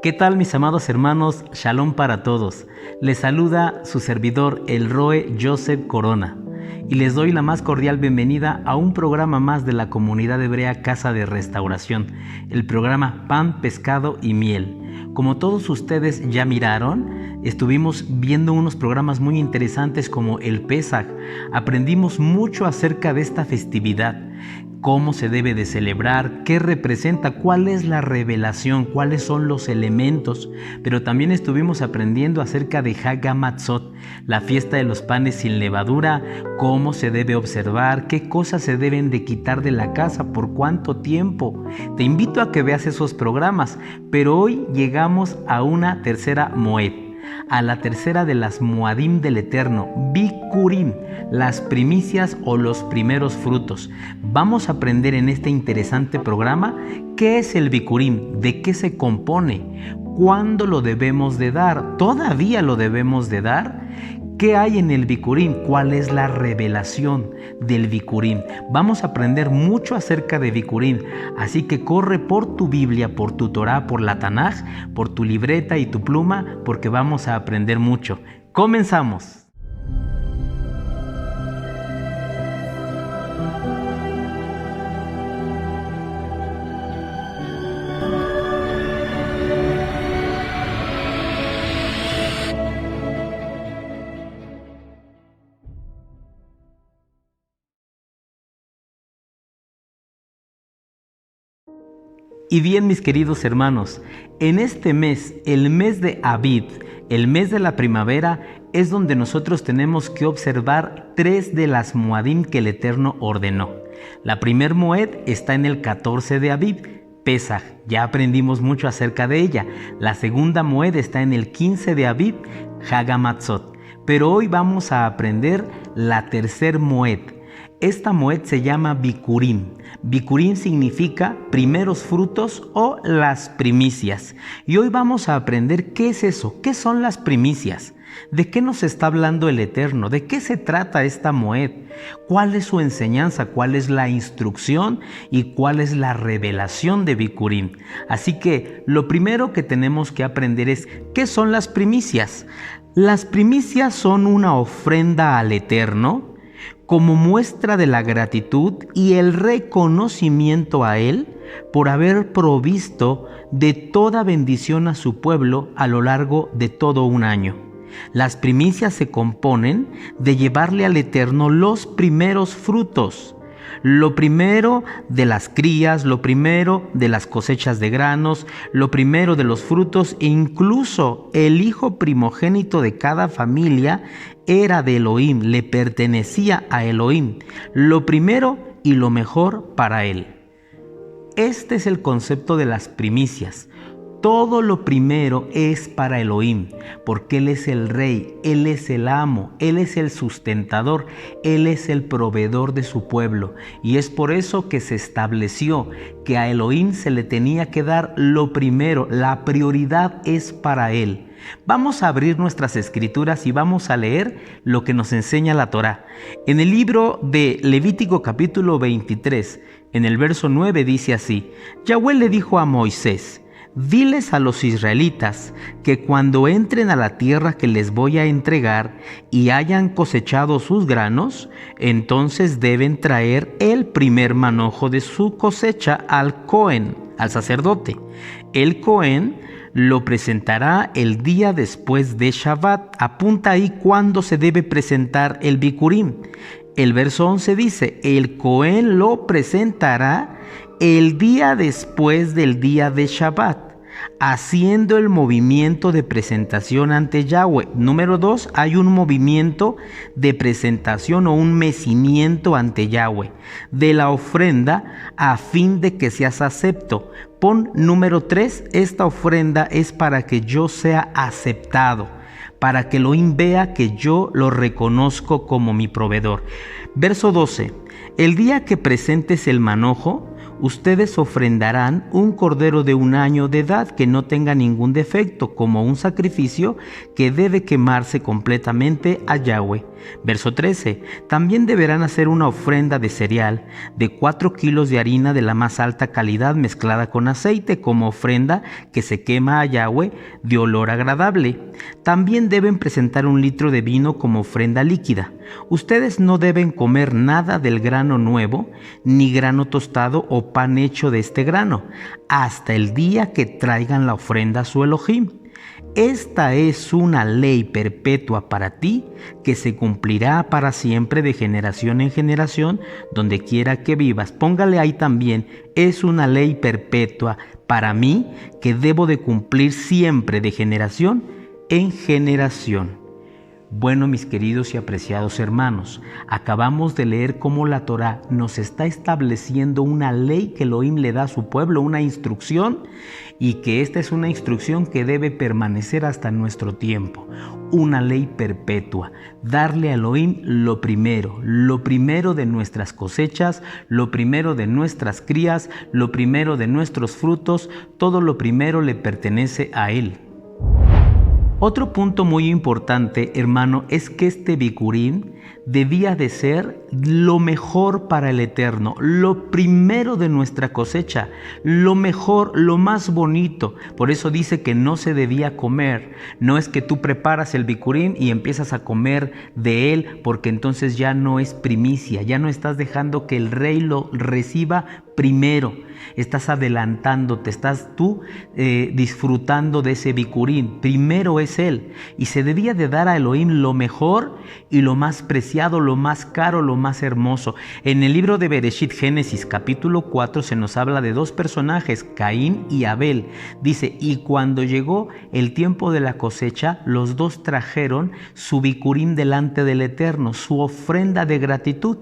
¿Qué tal, mis amados hermanos? Shalom para todos. Les saluda su servidor, el Roe Joseph Corona, y les doy la más cordial bienvenida a un programa más de la comunidad hebrea Casa de Restauración, el programa Pan, Pescado y Miel. Como todos ustedes ya miraron, estuvimos viendo unos programas muy interesantes como el Pesaj. Aprendimos mucho acerca de esta festividad, cómo se debe de celebrar, qué representa, cuál es la revelación, cuáles son los elementos, pero también estuvimos aprendiendo acerca de Hag HaMatzot, la fiesta de los panes sin levadura, cómo se debe observar, qué cosas se deben de quitar de la casa, por cuánto tiempo. Te invito a que veas esos programas, pero hoy llegamos a una tercera Moed, a la tercera de las Moadim del Eterno, Bikurim, las primicias o los primeros frutos. Vamos a aprender en este interesante programa qué es el Bikurim, de qué se compone, cuándo lo debemos de dar, todavía lo debemos de dar. ¿Qué hay en el Bikurim? ¿Cuál es la revelación del Bikurim? Vamos a aprender mucho acerca de Bikurim, así que corre por tu Biblia, por tu Torá, por la Tanaj, por tu libreta y tu pluma, porque vamos a aprender mucho. ¡Comenzamos! Y bien, mis queridos hermanos, en este mes, el mes de Aviv, el mes de la primavera, es donde nosotros tenemos que observar tres de las Moadim que el Eterno ordenó. La primer Moed está en el 14 de Aviv, Pesaj, ya aprendimos mucho acerca de ella. La segunda Moed está en el 15 de Aviv, Hag HaMatzot. Pero hoy vamos a aprender la tercer Moed. Esta Moed se llama Bikurim. Bikurim significa primeros frutos o las primicias. Y hoy vamos a aprender qué es eso, qué son las primicias, de qué nos está hablando el Eterno, de qué se trata esta Moed, cuál es su enseñanza, cuál es la instrucción y cuál es la revelación de Bikurim. Así que lo primero que tenemos que aprender es qué son las primicias. Las primicias son una ofrenda al Eterno como muestra de la gratitud y el reconocimiento a Él por haber provisto de toda bendición a su pueblo a lo largo de todo un año. Las primicias se componen de llevarle al Eterno los primeros frutos, lo primero de las crías, lo primero de las cosechas de granos, lo primero de los frutos, e incluso el hijo primogénito de cada familia era de Elohim, le pertenecía a Elohim, lo primero y lo mejor para él. Este es el concepto de las primicias. Todo lo primero es para Elohim, porque Él es el Rey, Él es el amo, Él es el sustentador, Él es el proveedor de su pueblo. Y es por eso que se estableció que a Elohim se le tenía que dar lo primero, la prioridad es para Él. Vamos a abrir nuestras escrituras y vamos a leer lo que nos enseña la Torá. En el libro de Levítico capítulo 23, en el verso 9 dice así: Yahweh le dijo a Moisés: diles a los israelitas que cuando entren a la tierra que les voy a entregar y hayan cosechado sus granos, entonces deben traer el primer manojo de su cosecha al Cohen, al sacerdote. El Cohen lo presentará el día después de Shabbat. Apunta ahí cuándo se debe presentar el Bikurim. El verso 11 dice: el Cohen lo presentará el día después del día de Shabbat, haciendo el movimiento de presentación ante Yahweh. Número 2, hay un movimiento de presentación o un mecimiento ante Yahweh de la ofrenda a fin de que seas acepto. Pon número 3, esta ofrenda es para que yo sea aceptado, para que Elohim vea que yo lo reconozco como mi proveedor. Verso 12, el día que presentes el manojo, Ustedes ofrendarán un cordero de 1 año de edad que no tenga ningún defecto, como un sacrificio que debe quemarse completamente a Yahweh. Verso 13. También deberán hacer una ofrenda de cereal de 4 kilos de harina de la más alta calidad mezclada con aceite, como ofrenda que se quema a Yahweh de olor agradable. También deben presentar 1 litro de vino como ofrenda líquida. Ustedes no deben comer nada del grano nuevo, ni grano tostado o pan hecho de este grano, hasta el día que traigan la ofrenda a su Elohim. Esta es una ley perpetua para ti, que se cumplirá para siempre de generación en generación, donde quiera que vivas. Póngale ahí también, es una ley perpetua para mí, que debo de cumplir siempre de generación en generación. Bueno, mis queridos y apreciados hermanos, acabamos de leer cómo la Torá nos está estableciendo una ley que Elohim le da a su pueblo, una instrucción, y que esta es una instrucción que debe permanecer hasta nuestro tiempo. Una ley perpetua, darle a Elohim lo primero de nuestras cosechas, lo primero de nuestras crías, lo primero de nuestros frutos, todo lo primero le pertenece a Él. Otro punto muy importante, hermano, es que este Bikurim debía de ser lo mejor para el Eterno, lo primero de nuestra cosecha, lo mejor, lo más bonito. Por eso dice que no se debía comer. No es que tú preparas el Bikurim y empiezas a comer de él, porque entonces ya no es primicia, ya no estás dejando que el rey lo reciba primero. Estás adelantándote, estás tú disfrutando de ese Bikurim. Primero es él, y se debía de dar a Elohim lo mejor y lo más preciado, lo más caro, lo más hermoso. En el libro de Bereshit, Génesis capítulo 4, se nos habla de 2 personajes, Caín y Abel. Dice, y cuando llegó el tiempo de la cosecha, los 2 trajeron su Bikurim delante del Eterno, su ofrenda de gratitud.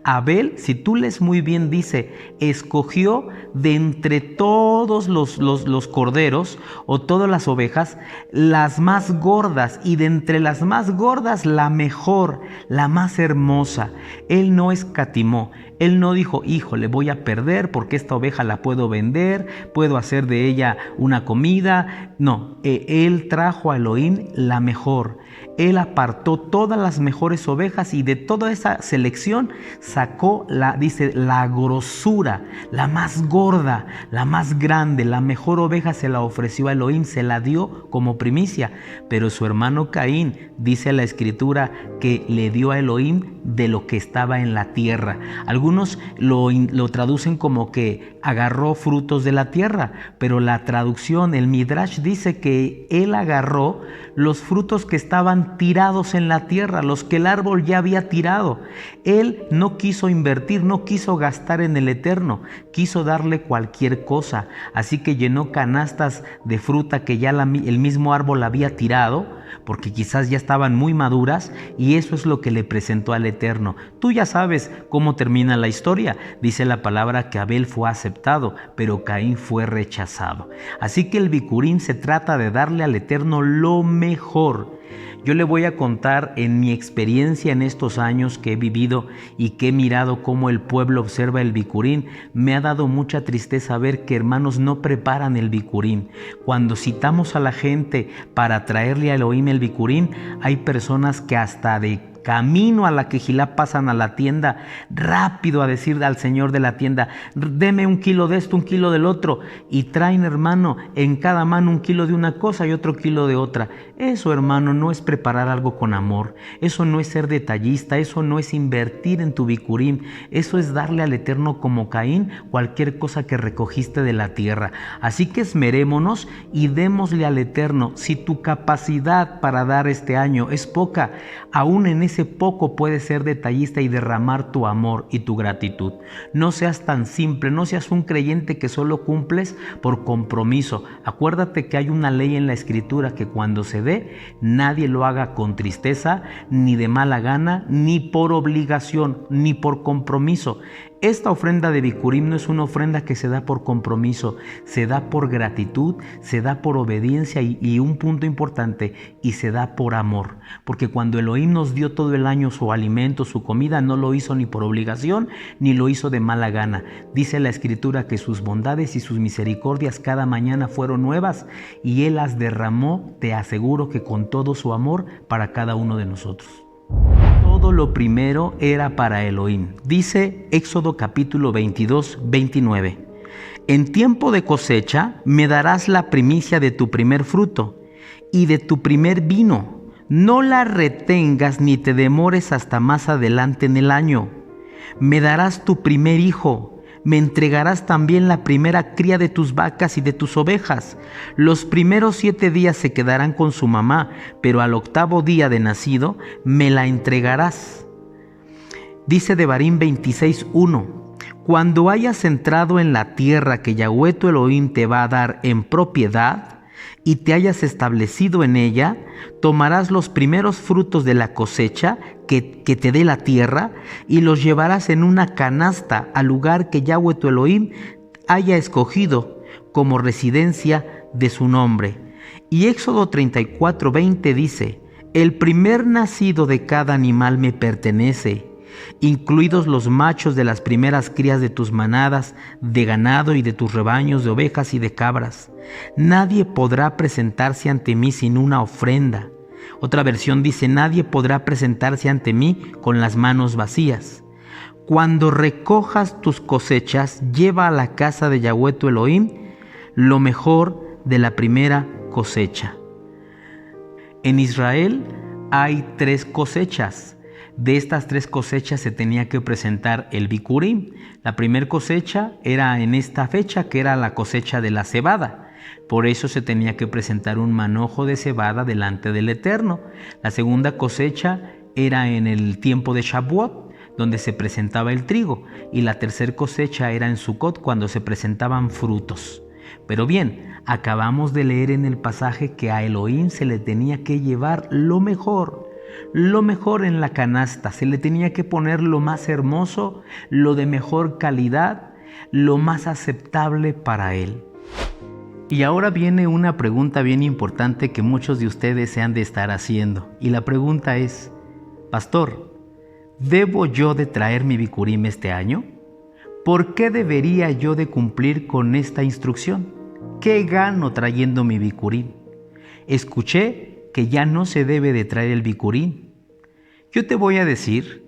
Abel, si tú lees muy bien, dice, escogió de entre todos los corderos o todas las ovejas, las más gordas, y de entre las más gordas, la mejor, la más hermosa. Él no escatimó. Él no dijo, híjole, voy a perder porque esta oveja la puedo vender, puedo hacer de ella una comida. No, él trajo a Elohim la mejor. Él apartó todas las mejores ovejas y de toda esa selección sacó la grosura, la más gorda, la más grande, la mejor oveja se la ofreció a Elohim, se la dio como primicia. Pero su hermano Caín, dice la escritura, que le dio a Elohim de lo que estaba en la tierra. Algunos lo traducen como que agarró frutos de la tierra, pero la traducción, el Midrash, dice que él agarró los frutos que estaban tirados en la tierra, los que el árbol ya había tirado. Él no quiso invertir, no quiso gastar en el Eterno, quiso darle cualquier cosa. Así que llenó canastas de fruta que ya el mismo árbol había tirado, porque quizás ya estaban muy maduras, y eso es lo que le presentó al Eterno. Tú ya sabes cómo termina la historia. Dice la palabra que Abel fue aceptado, pero Caín fue rechazado. Así que el Bikurim se trata de darle al Eterno lo mejor. Yo le voy a contar en mi experiencia en estos años que he vivido y que he mirado cómo el pueblo observa el Bikurim. Me ha dado mucha tristeza ver que hermanos no preparan el Bikurim. Cuando citamos a la gente para traerle a Elohim el Bikurim, hay personas que hasta de camino a la quejilá pasan a la tienda rápido a decir al señor de la tienda, deme 1 kilo de esto, 1 kilo del otro, y traen, hermano, en cada mano 1 kilo de una cosa y otro kilo de otra. Eso, hermano, no es preparar algo con amor, eso no es ser detallista, eso no es invertir en tu Bikurim, eso es darle al Eterno como Caín cualquier cosa que recogiste de la tierra. Así que esmerémonos y démosle al Eterno. Si tu capacidad para dar este año es poca, aún en ese poco puedes ser detallista y derramar tu amor y tu gratitud. No seas tan simple, no seas un creyente que solo cumples por compromiso. Acuérdate que hay una ley en la Escritura que cuando se dé, nadie lo haga con tristeza, ni de mala gana, ni por obligación, ni por compromiso. Esta ofrenda de Bikurim no es una ofrenda que se da por compromiso, se da por gratitud, se da por obediencia y un punto importante, y se da por amor. Porque cuando Elohim nos dio todo el año su alimento, su comida, no lo hizo ni por obligación, ni lo hizo de mala gana. Dice la Escritura que sus bondades y sus misericordias cada mañana fueron nuevas y Él las derramó, te aseguro que con todo su amor para cada uno de nosotros. Todo lo primero era para Elohim. Dice Éxodo capítulo 22, 29. En tiempo de cosecha me darás la primicia de tu primer fruto y de tu primer vino. No la retengas ni te demores hasta más adelante en el año. Me darás tu primer hijo. Me entregarás también la primera cría de tus vacas y de tus ovejas. Los primeros 7 días se quedarán con su mamá, pero al 8º día de nacido me la entregarás. Dice Devarim 26:1. Cuando hayas entrado en la tierra que Yahweh tu Elohim te va a dar en propiedad y te hayas establecido en ella, tomarás los primeros frutos de la cosecha que te dé la tierra y los llevarás en una canasta al lugar que Yahweh tu Elohim haya escogido como residencia de su nombre. Y Éxodo 34:20 dice: el primer nacido de cada animal me pertenece, incluidos los machos de las primeras crías de tus manadas de ganado y de tus rebaños de ovejas y de cabras. Nadie podrá presentarse ante mí sin una ofrenda. Otra versión dice: nadie podrá presentarse ante mí con las manos vacías. Cuando recojas tus cosechas, lleva a la casa de Yahweh tu Elohim lo mejor de la primera cosecha. En Israel hay 3 cosechas. De estas 3 cosechas se tenía que presentar el Bikurim. La primera cosecha era en esta fecha, que era la cosecha de la cebada. Por eso se tenía que presentar un manojo de cebada delante del Eterno. La segunda cosecha era en el tiempo de Shavuot, donde se presentaba el trigo. Y la tercera cosecha era en Sukkot, cuando se presentaban frutos. Pero bien, acabamos de leer en el pasaje que a Elohim se le tenía que llevar lo mejor en la canasta. Se le tenía que poner lo más hermoso, lo de mejor calidad, lo más aceptable para él. Y ahora viene una pregunta bien importante que muchos de ustedes se han de estar haciendo. Y la pregunta es: Pastor, ¿debo yo de traer mi Bikurim este año? ¿Por qué debería yo de cumplir con esta instrucción? ¿Qué gano trayendo mi Bikurim? Escuché que ya no se debe de traer el Bikurim. Yo te voy a decir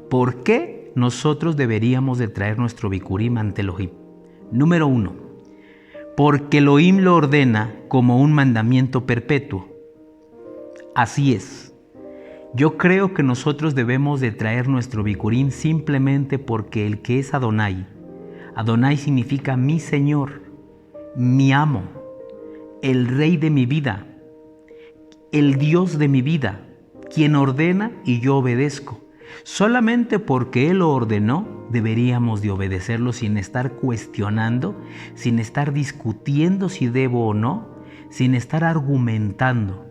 por qué nosotros deberíamos de traer nuestro Bikurim ante Elohim. Número 1. Porque Elohim lo ordena como un mandamiento perpetuo. Así es. Yo creo que nosotros debemos de traer nuestro Bikurim simplemente porque el que es Adonai. Adonai significa mi Señor, mi amo, el Rey de mi vida, el Dios de mi vida, quien ordena y yo obedezco. Solamente porque Él lo ordenó, deberíamos de obedecerlo sin estar cuestionando, sin estar discutiendo si debo o no, sin estar argumentando.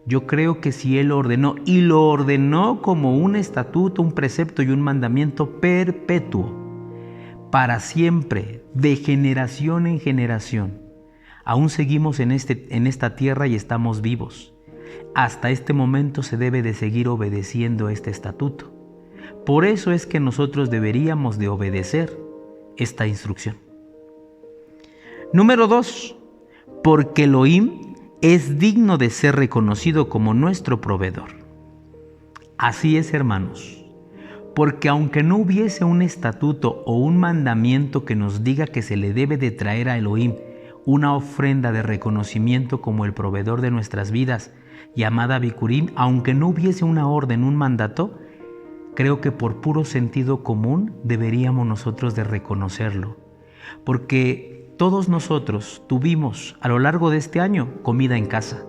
Yo creo que si Él lo ordenó, y lo ordenó como un estatuto, un precepto y un mandamiento perpetuo, para siempre, de generación en generación, aún seguimos en esta tierra y estamos vivos. Hasta este momento se debe de seguir obedeciendo este estatuto. Por eso es que nosotros deberíamos de obedecer esta instrucción. Número 2. Porque Elohim es digno de ser reconocido como nuestro proveedor. Así es, hermanos. Porque aunque no hubiese un estatuto o un mandamiento que nos diga que se le debe de traer a Elohim una ofrenda de reconocimiento como el proveedor de nuestras vidas, llamada Bikurim, aunque no hubiese una orden, un mandato, creo que por puro sentido común deberíamos nosotros de reconocerlo. Porque todos nosotros tuvimos a lo largo de este año comida en casa.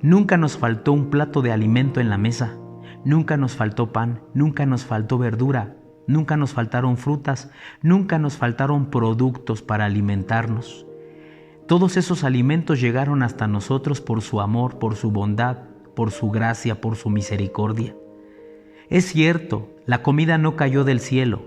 Nunca nos faltó un plato de alimento en la mesa. Nunca nos faltó pan, nunca nos faltó verdura, nunca nos faltaron frutas, nunca nos faltaron productos para alimentarnos. Todos esos alimentos llegaron hasta nosotros por su amor, por su bondad, por su gracia, por su misericordia. Es cierto, la comida no cayó del cielo,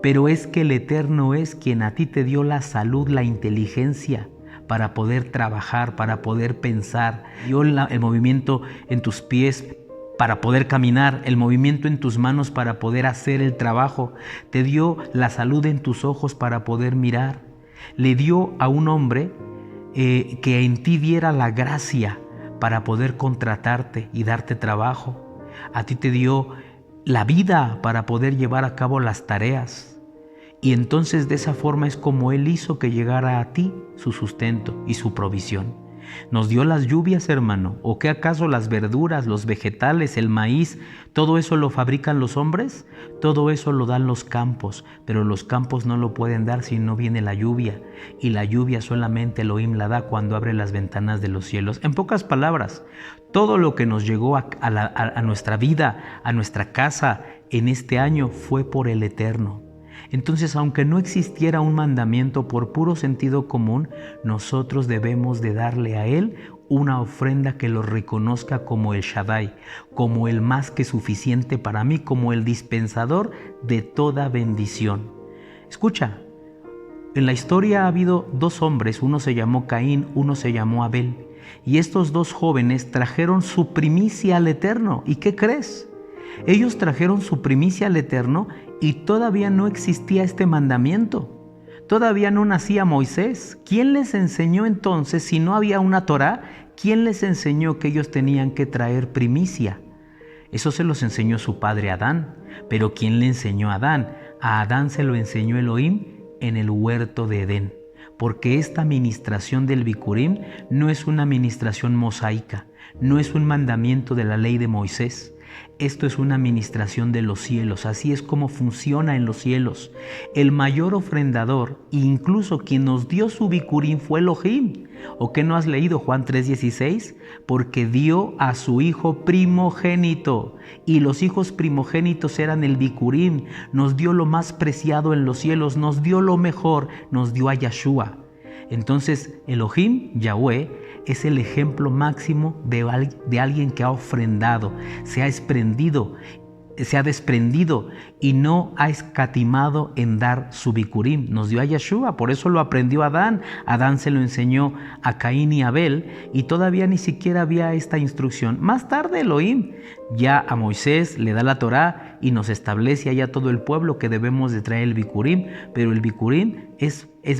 pero es que el Eterno es quien a ti te dio la salud, la inteligencia para poder trabajar, para poder pensar, dio el movimiento en tus pies para poder caminar, el movimiento en tus manos para poder hacer el trabajo, te dio la salud en tus ojos para poder mirar, le dio a un hombre que en ti diera la gracia para poder contratarte y darte trabajo. A ti te dio la vida para poder llevar a cabo las tareas. Y entonces de esa forma es como Él hizo que llegara a ti su sustento y su provisión. Nos dio las lluvias, hermano. ¿O qué acaso las verduras, los vegetales, el maíz, todo eso lo fabrican los hombres? Todo eso lo dan los campos, pero los campos no lo pueden dar si no viene la lluvia. Y la lluvia solamente Elohim la da cuando abre las ventanas de los cielos. En pocas palabras, todo lo que nos llegó a nuestra vida, a nuestra casa en este año fue por el Eterno. Entonces, aunque no existiera un mandamiento por puro sentido común, nosotros debemos de darle a Él una ofrenda que lo reconozca como el Shaddai, como el más que suficiente para mí, como el dispensador de toda bendición. Escucha, en la historia ha habido dos hombres, uno se llamó Caín, uno se llamó Abel, y estos dos jóvenes trajeron su primicia al Eterno. ¿Y qué crees? Ellos trajeron su primicia al Eterno y todavía no existía este mandamiento. Todavía no nacía Moisés. ¿Quién les enseñó entonces, si no había una Torá, quién les enseñó que ellos tenían que traer primicia? Eso se los enseñó su padre Adán. Pero ¿quién le enseñó a Adán? A Adán se lo enseñó Elohim en el huerto de Edén. Porque esta ministración del Bikurim no es una ministración mosaica, no es un mandamiento de la ley de Moisés. Esto es una administración de los cielos, así es como funciona en los cielos. El mayor ofrendador, incluso quien nos dio su Bikurim, fue Elohim. ¿O qué no has leído Juan 3:16? Porque dio a su hijo primogénito, y los hijos primogénitos eran el Bikurim. Nos dio lo más preciado en los cielos, nos dio lo mejor, nos dio a Yahshua. Entonces Elohim, Yahweh, es el ejemplo máximo de alguien que ha ofrendado, se ha desprendido y no ha escatimado en dar su Bikurim. Nos dio a Yeshua, por eso lo aprendió Adán. Adán se lo enseñó a Caín y Abel y todavía ni siquiera había esta instrucción. Más tarde Elohim ya a Moisés le da la Torá y nos establece allá todo el pueblo que debemos de traer el Bikurim, pero el Bikurim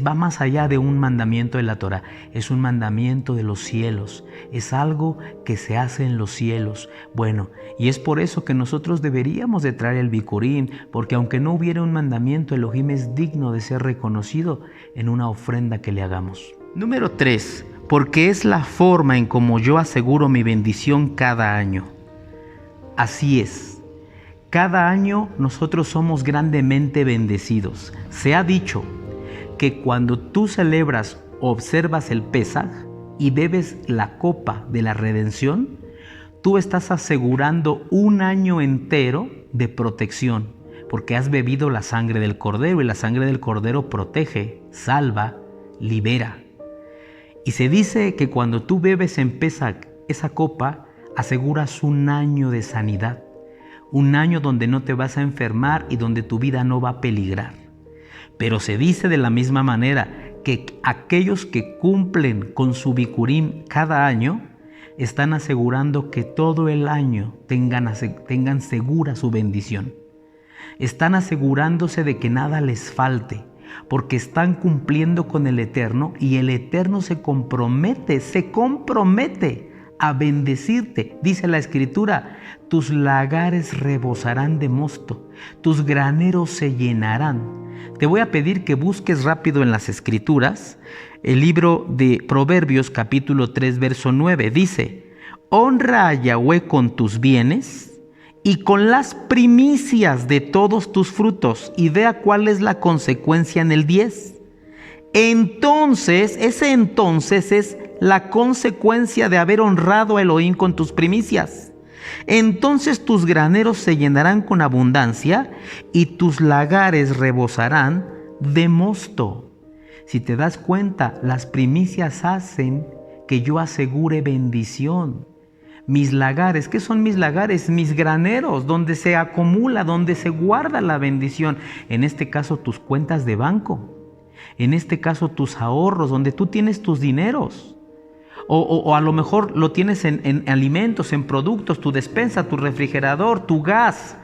va más allá de un mandamiento de la Torá, es un mandamiento de los cielos, es algo que se hace en los cielos. Bueno, y es por eso que nosotros deberíamos de traer el Bikurim, porque aunque no hubiera un mandamiento, Elohim es digno de ser reconocido en una ofrenda que le hagamos. Número 3, porque es la forma en como yo aseguro mi bendición cada año. Así es, cada año nosotros somos grandemente bendecidos. Se ha dicho que cuando tú celebras o observas el Pesaj y bebes la copa de la redención, tú estás asegurando un año entero de protección, porque has bebido la sangre del Cordero y la sangre del Cordero protege, salva, libera. Y se dice que cuando tú bebes en Pesaj esa copa, aseguras un año de sanidad, un año donde no te vas a enfermar y donde tu vida no va a peligrar. Pero se dice de la misma manera que aquellos que cumplen con su Bikurim cada año están asegurando que todo el año tengan segura su bendición. Están asegurándose de que nada les falte, porque están cumpliendo con el Eterno y el Eterno se compromete a bendecirte. Dice la Escritura, tus lagares rebosarán de mosto, tus graneros se llenarán. Te voy a pedir que busques rápido en las Escrituras el libro de Proverbios capítulo 3 verso 9. Dice, honra a Yahweh con tus bienes y con las primicias de todos tus frutos, y vea cuál es la consecuencia en el 10. Entonces es la consecuencia de haber honrado a Elohim con tus primicias. Entonces tus graneros se llenarán con abundancia y tus lagares rebosarán de mosto. Si te das cuenta, las primicias hacen que yo asegure bendición. Mis lagares, ¿qué son mis lagares? Mis graneros, donde se acumula, donde se guarda la bendición. En este caso, tus cuentas de banco. En este caso, tus ahorros, donde tú tienes tus dineros. O a lo mejor lo tienes en alimentos, en productos, tu despensa, tu refrigerador, tu gas.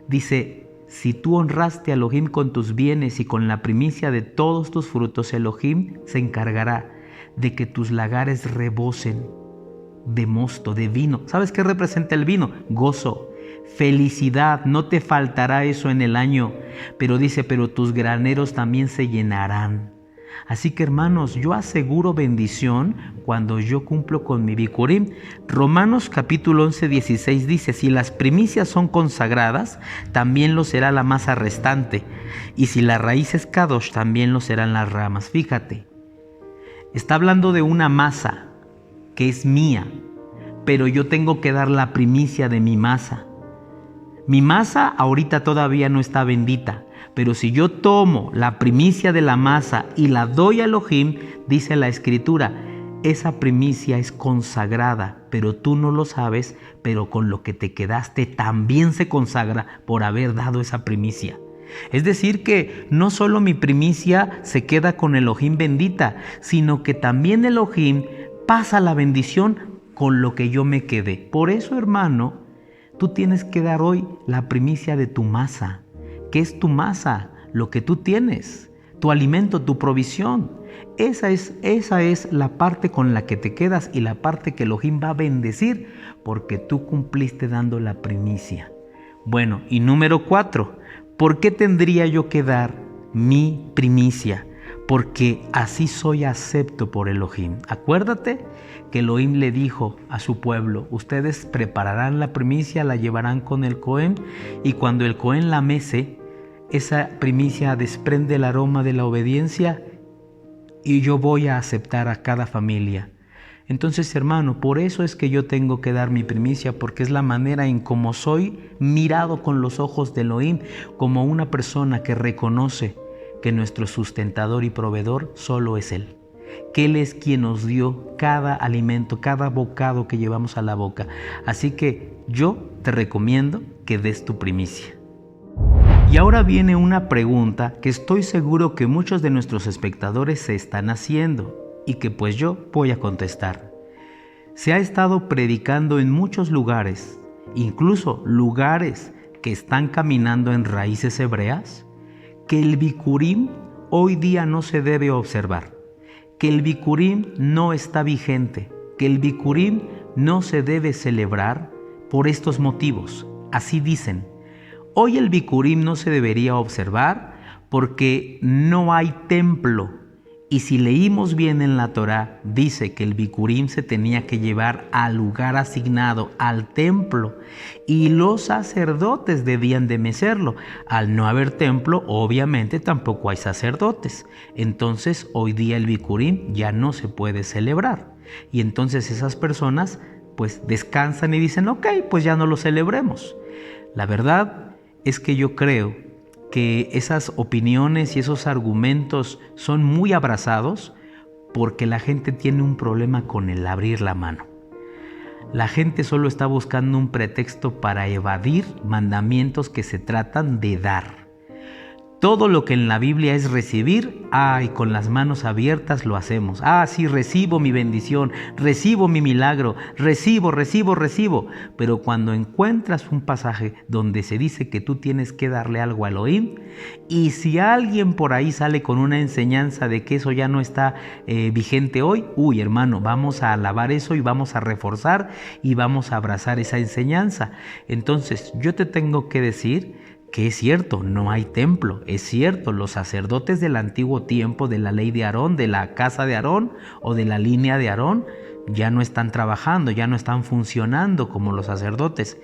Dice, si tú honraste a Elohim con tus bienes y con la primicia de todos tus frutos, Elohim se encargará de que tus lagares rebosen de mosto, de vino. ¿Sabes qué representa el vino? Gozo, felicidad, no te faltará eso en el año. Pero dice, pero tus graneros también se llenarán. Así que hermanos, yo aseguro bendición cuando yo cumplo con mi Bikurim. Romanos capítulo 11, 16 dice, si las primicias son consagradas, también lo será la masa restante. Y si la raíz es Kadosh, también lo serán las ramas. Fíjate, está hablando de una masa que es mía, pero yo tengo que dar la primicia de mi masa. Mi masa ahorita todavía no está bendita, pero si yo tomo la primicia de la masa y la doy a Elohim, dice la Escritura, esa primicia es consagrada, pero tú no lo sabes, pero con lo que te quedaste también se consagra por haber dado esa primicia. Es decir que no solo mi primicia se queda con Elohim bendita, sino que también Elohim pasa la bendición con lo que yo me quedé. Por eso, hermano, tú tienes que dar hoy la primicia de tu masa. ¿Qué es tu masa? Lo que tú tienes, tu alimento, tu provisión. Esa es la parte con la que te quedas y la parte que Elohim va a bendecir porque tú cumpliste dando la primicia. Bueno, y número 4, ¿por qué tendría yo que dar mi primicia? Porque así soy acepto por Elohim. Acuérdate que Elohim le dijo a su pueblo, ustedes prepararán la primicia, la llevarán con el Cohen, y cuando el Cohen la mece, esa primicia desprende el aroma de la obediencia y yo voy a aceptar a cada familia. Entonces, hermano, por eso es que yo tengo que dar mi primicia, porque es la manera en cómo soy mirado con los ojos de Elohim, como una persona que reconoce que nuestro sustentador y proveedor solo es Él, que Él es quien nos dio cada alimento, cada bocado que llevamos a la boca. Así que yo te recomiendo que des tu primicia. Y ahora viene una pregunta que estoy seguro que muchos de nuestros espectadores se están haciendo y que pues yo voy a contestar. Se ha estado predicando en muchos lugares, incluso lugares que están caminando en raíces hebreas, que el Bikurim hoy día no se debe observar, que el Bikurim no está vigente, que el Bikurim no se debe celebrar por estos motivos. Así dicen, hoy el Bikurim no se debería observar porque no hay templo. Y si leímos bien en la Torá, dice que el Bikurim se tenía que llevar al lugar asignado, al templo, y los sacerdotes debían de mecerlo. Al no haber templo, obviamente tampoco hay sacerdotes. Entonces, hoy día el Bikurim ya no se puede celebrar. Y entonces esas personas pues descansan y dicen, ok, pues ya no lo celebremos. La verdad es que yo creo que esas opiniones y esos argumentos son muy abrazados porque la gente tiene un problema con el abrir la mano. La gente solo está buscando un pretexto para evadir mandamientos que se tratan de dar. Todo lo que en la Biblia es recibir, y con las manos abiertas lo hacemos. Sí, recibo mi bendición, recibo mi milagro, recibo. Pero cuando encuentras un pasaje donde se dice que tú tienes que darle algo a Elohim, y si alguien por ahí sale con una enseñanza de que eso ya no está vigente hoy, hermano, vamos a alabar eso y vamos a reforzar y vamos a abrazar esa enseñanza. Entonces, yo te tengo que decir que es cierto, no hay templo, es cierto, los sacerdotes del antiguo tiempo, de la ley de Aarón, de la casa de Aarón o de la línea de Aarón, ya no están trabajando, ya no están funcionando como los sacerdotes.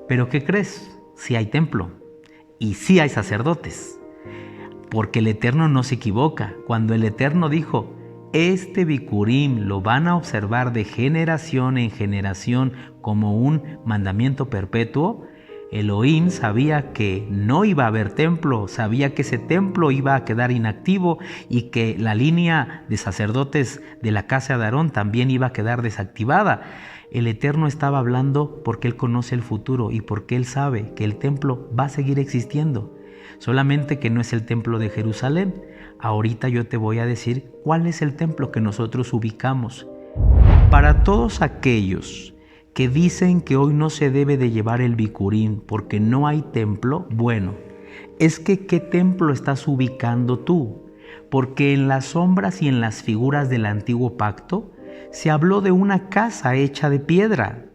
Pero ¿qué crees? Sí hay templo y sí hay sacerdotes, porque el Eterno no se equivoca. Cuando el Eterno dijo, este Bikurim lo van a observar de generación en generación como un mandamiento perpetuo, Elohim sabía que no iba a haber templo, sabía que ese templo iba a quedar inactivo y que la línea de sacerdotes de la casa de Aarón también iba a quedar desactivada. El Eterno estaba hablando porque Él conoce el futuro y porque Él sabe que el templo va a seguir existiendo. Solamente que no es el templo de Jerusalén. Ahorita yo te voy a decir cuál es el templo que nosotros ubicamos. Para todos aquellos que dicen que hoy no se debe de llevar el bicurín porque no hay templo, bueno, es que ¿qué templo estás ubicando tú? Porque en las sombras y en las figuras del antiguo pacto se habló de una casa hecha de piedra,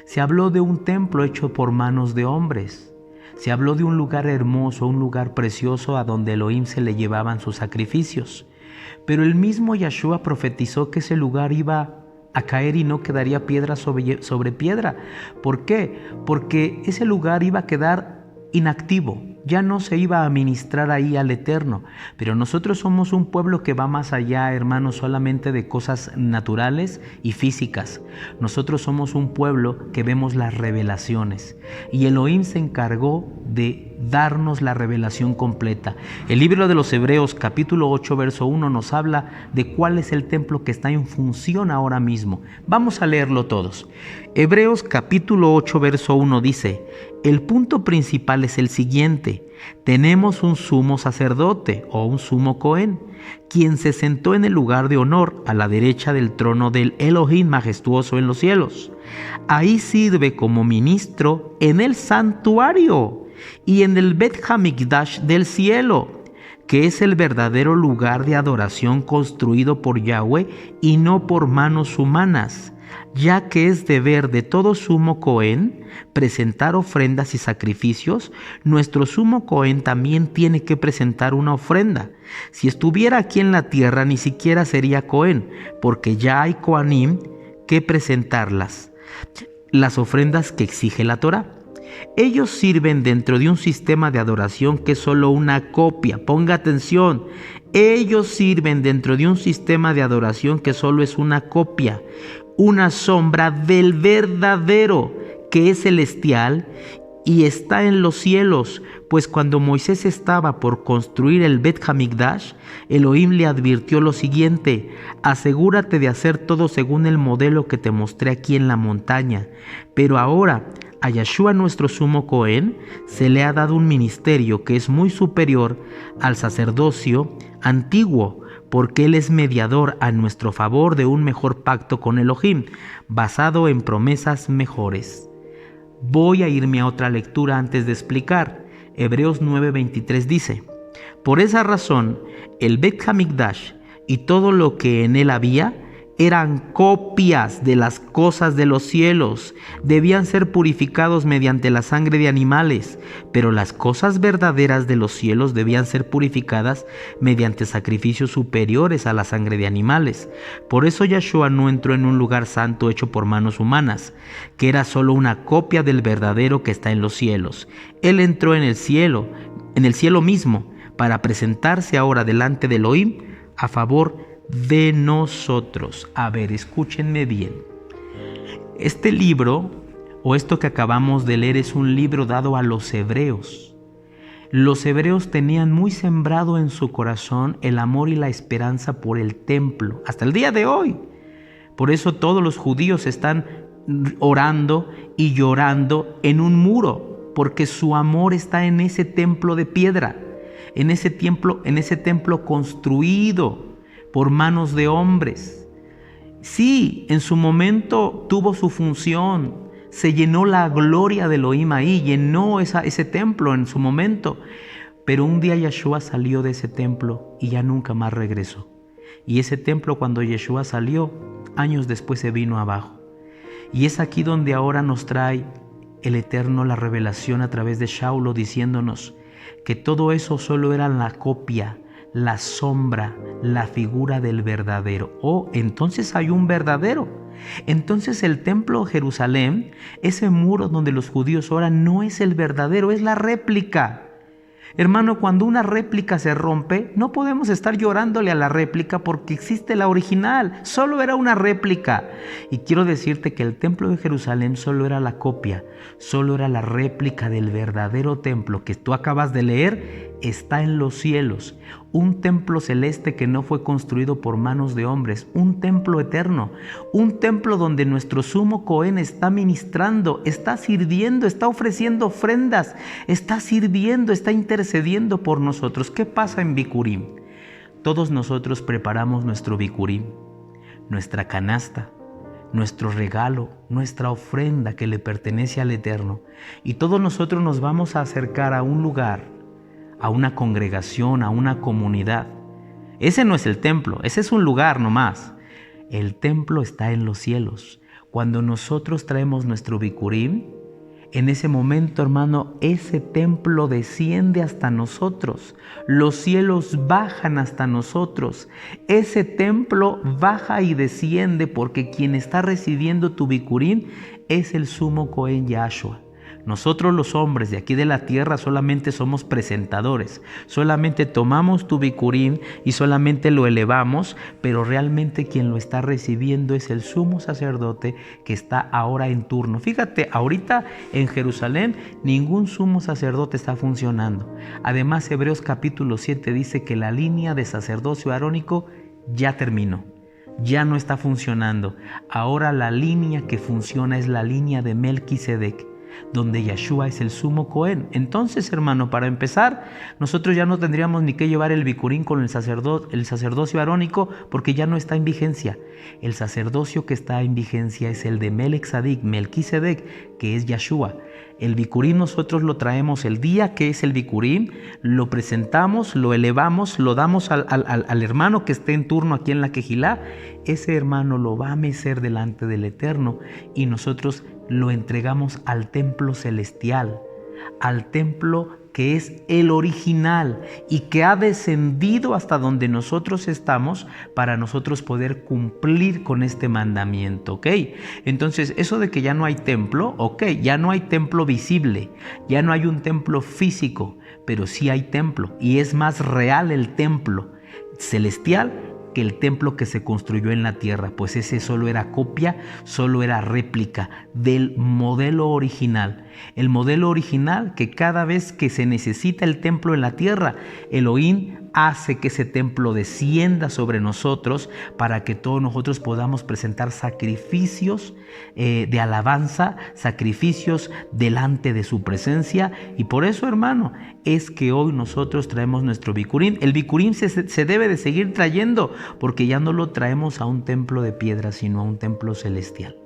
se habló de un templo hecho por manos de hombres, se habló de un lugar hermoso, un lugar precioso a donde Elohim se le llevaban sus sacrificios. Pero el mismo Yahshua profetizó que ese lugar iba a caer y no quedaría piedra sobre piedra. ¿Por qué? Porque ese lugar iba a quedar inactivo, ya no se iba a ministrar ahí al Eterno. Pero nosotros somos un pueblo que va más allá, hermanos, solamente de cosas naturales y físicas. Nosotros somos un pueblo que vemos las revelaciones y Elohim se encargó de darnos la revelación completa. El libro de los Hebreos capítulo 8 verso 1 nos habla de cuál es el templo que está en función ahora mismo. Vamos a leerlo todos. Hebreos capítulo 8 verso 1 dice: el punto principal es el siguiente: tenemos un sumo sacerdote o un sumo Cohen, quien se sentó en el lugar de honor a la derecha del trono del Elohim majestuoso en los cielos. Ahí sirve como ministro en el santuario y en el Bet Hamikdash del cielo, que es el verdadero lugar de adoración construido por Yahweh y no por manos humanas, ya que es deber de todo sumo Cohen presentar ofrendas y sacrificios. Nuestro sumo Cohen también tiene que presentar una ofrenda. Si estuviera aquí en la tierra, ni siquiera sería Cohen, porque ya hay Coanim que presentarlas, las ofrendas que exige la Torá. Ellos sirven dentro de un sistema de adoración que es solo una copia. Ponga atención. Ellos sirven dentro de un sistema de adoración que solo es una copia, una sombra del verdadero, que es celestial y está en los cielos. Pues cuando Moisés estaba por construir el Bet Hamikdash, Elohim le advirtió lo siguiente: asegúrate de hacer todo según el modelo que te mostré aquí en la montaña. Pero ahora a Yahshua, nuestro sumo Cohen, se le ha dado un ministerio que es muy superior al sacerdocio antiguo, porque Él es mediador a nuestro favor de un mejor pacto con Elohim, basado en promesas mejores. Voy a irme a otra lectura antes de explicar. Hebreos 9:23 dice: por esa razón, el Bet Hamikdash y todo lo que en él había eran copias de las cosas de los cielos, debían ser purificados mediante la sangre de animales, pero las cosas verdaderas de los cielos debían ser purificadas mediante sacrificios superiores a la sangre de animales. Por eso Yahshua no entró en un lugar santo hecho por manos humanas, que era solo una copia del verdadero que está en los cielos. Él entró en el cielo mismo, para presentarse ahora delante de Elohim a favor de nosotros. A ver, escúchenme bien. Este libro, o esto que acabamos de leer, es un libro dado a los hebreos. Los hebreos tenían muy sembrado en su corazón el amor y la esperanza por el templo, hasta el día de hoy. Por eso todos los judíos están orando y llorando en un muro, porque su amor está en ese templo de piedra, en ese templo construido por manos de hombres. Sí, en su momento tuvo su función, se llenó la gloria de Elohim ahí, llenó ese templo en su momento, pero un día Yahshua salió de ese templo y ya nunca más regresó. Y ese templo, cuando Yahshua salió, años después se vino abajo. Y es aquí donde ahora nos trae el Eterno la revelación a través de Shaulo, diciéndonos que todo eso solo era la copia, la sombra, la figura del verdadero. Oh, entonces hay un verdadero. Entonces el templo de Jerusalén, ese muro donde los judíos oran, no es el verdadero, es la réplica. Hermano, cuando una réplica se rompe, no podemos estar llorándole a la réplica porque existe la original. Solo era una réplica. Y quiero decirte que el templo de Jerusalén solo era la copia, solo era la réplica del verdadero templo que tú acabas de leer está en los cielos, un templo celeste que no fue construido por manos de hombres, un templo eterno, un templo donde nuestro sumo Cohen está ministrando, está sirviendo, está ofreciendo ofrendas, está sirviendo, está intercediendo por nosotros. ¿Qué pasa en Bikurim? Todos nosotros preparamos nuestro Bikurim, nuestra canasta, nuestro regalo, nuestra ofrenda que le pertenece al Eterno. Y todos nosotros nos vamos a acercar a un lugar, a una congregación, a una comunidad. Ese no es el templo, ese es un lugar nomás. El templo está en los cielos. Cuando nosotros traemos nuestro Bikurim, en ese momento, hermano, ese templo desciende hasta nosotros. Los cielos bajan hasta nosotros. Ese templo baja y desciende porque quien está recibiendo tu Bikurim es el sumo Cohen Yahshua. Nosotros los hombres de aquí de la tierra solamente somos presentadores, solamente tomamos tu Bikurim y solamente lo elevamos, pero realmente quien lo está recibiendo es el sumo sacerdote que está ahora en turno. Fíjate, ahorita en Jerusalén ningún sumo sacerdote está funcionando. Además, Hebreos capítulo 7 dice que la línea de sacerdocio arónico ya terminó. Ya no está funcionando. Ahora la línea que funciona es la línea de Melquisedec, donde Yahshua es el sumo Cohen. Entonces, hermano, para empezar, nosotros ya no tendríamos ni que llevar el Bikurim con el sacerdocio arónico, porque ya no está en vigencia. El sacerdocio que está en vigencia es el de Melquisedec, que es Yahshua. El Bikurim nosotros lo traemos el día que es el Bikurim, lo presentamos, lo elevamos, lo damos al hermano que esté en turno aquí en la Quejilá. Ese hermano lo va a mecer delante del Eterno y nosotros lo entregamos al templo celestial, al templo que es el original y que ha descendido hasta donde nosotros estamos para nosotros poder cumplir con este mandamiento, ¿ok? Entonces, eso de que ya no hay templo, ¿ok? Ya no hay templo visible, ya no hay un templo físico, pero sí hay templo y es más real el templo celestial que el templo que se construyó en la tierra, pues ese solo era copia, solo era réplica del modelo original. El modelo original que cada vez que se necesita el templo en la tierra, Elohim hace que ese templo descienda sobre nosotros para que todos nosotros podamos presentar sacrificios de alabanza, sacrificios delante de su presencia. Y por eso, hermano, es que hoy nosotros traemos nuestro Bikurim. El Bikurim se debe de seguir trayendo porque ya no lo traemos a un templo de piedra, sino a un templo celestial.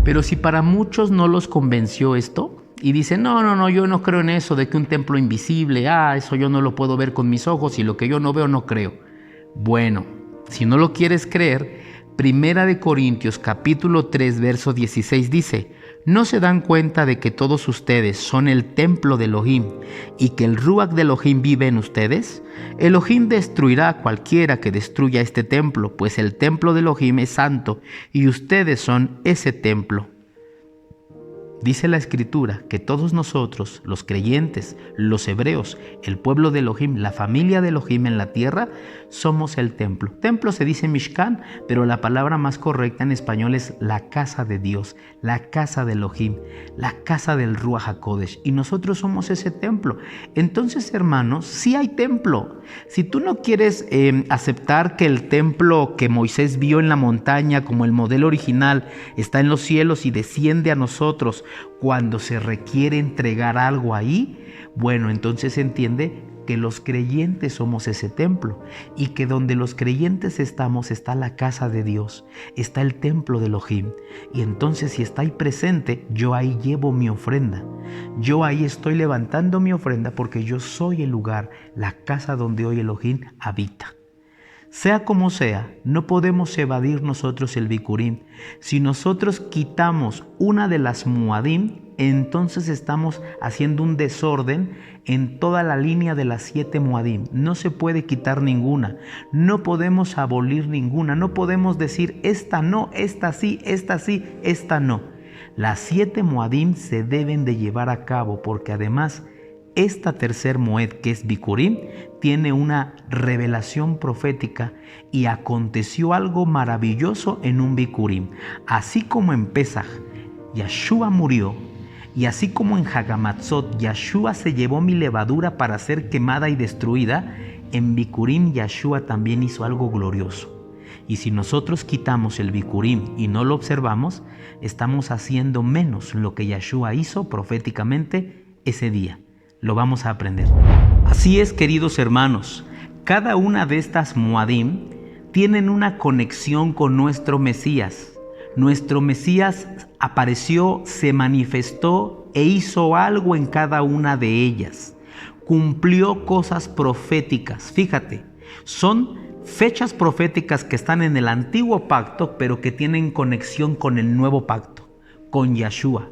Pero si para muchos no los convenció esto y dicen, no, yo no creo en eso de que un templo invisible, eso yo no lo puedo ver con mis ojos y lo que yo no veo no creo. Bueno, si no lo quieres creer, Primera de Corintios capítulo 3 verso 16 dice, ¿no se dan cuenta de que todos ustedes son el templo de Elohim y que el Ruach de Elohim vive en ustedes? Elohim destruirá a cualquiera que destruya este templo, pues el templo de Elohim es santo y ustedes son ese templo. Dice la Escritura que todos nosotros, los creyentes, los hebreos, el pueblo de Elohim, la familia de Elohim en la tierra, somos el templo. Templo se dice Mishkan, pero la palabra más correcta en español es la casa de Dios, la casa de Elohim, la casa del Ruach HaKodesh. Y nosotros somos ese templo. Entonces, hermanos, sí hay templo. Si tú no quieres aceptar que el templo que Moisés vio en la montaña como el modelo original está en los cielos y desciende a nosotros cuando se requiere entregar algo ahí, bueno, entonces entiende que los creyentes somos ese templo y que donde los creyentes estamos está la casa de Dios, está el templo de Elohim. Y entonces si está ahí presente, yo ahí llevo mi ofrenda. Yo ahí estoy levantando mi ofrenda porque yo soy el lugar, la casa donde hoy Elohim habita. Sea como sea, no podemos evadir nosotros el Bikurim. Si nosotros quitamos una de las Muadim, entonces estamos haciendo un desorden en toda la línea de las 7 Muadim. No se puede quitar ninguna, no podemos abolir ninguna, no podemos decir esta no, esta sí, esta no. Las 7 Muadim se deben de llevar a cabo porque además esta tercer Moed, que es Bikurim, tiene una revelación profética y aconteció algo maravilloso en un Bikurim. Así como en Pesaj, Yahshua murió Y así como en Hagamatzot Yahshua se llevó mi levadura para ser quemada y destruida, en Bikurim Yahshua también hizo algo glorioso. Y si nosotros quitamos el Bikurim y no lo observamos, estamos haciendo menos lo que Yahshua hizo proféticamente ese día. Lo vamos a aprender. Así es, queridos hermanos, cada una de estas Moadim tienen una conexión con nuestro Mesías. Nuestro Mesías apareció, se manifestó e hizo algo en cada una de ellas. Cumplió cosas proféticas. Fíjate, son fechas proféticas que están en el antiguo pacto, pero que tienen conexión con el nuevo pacto, con Yahshua.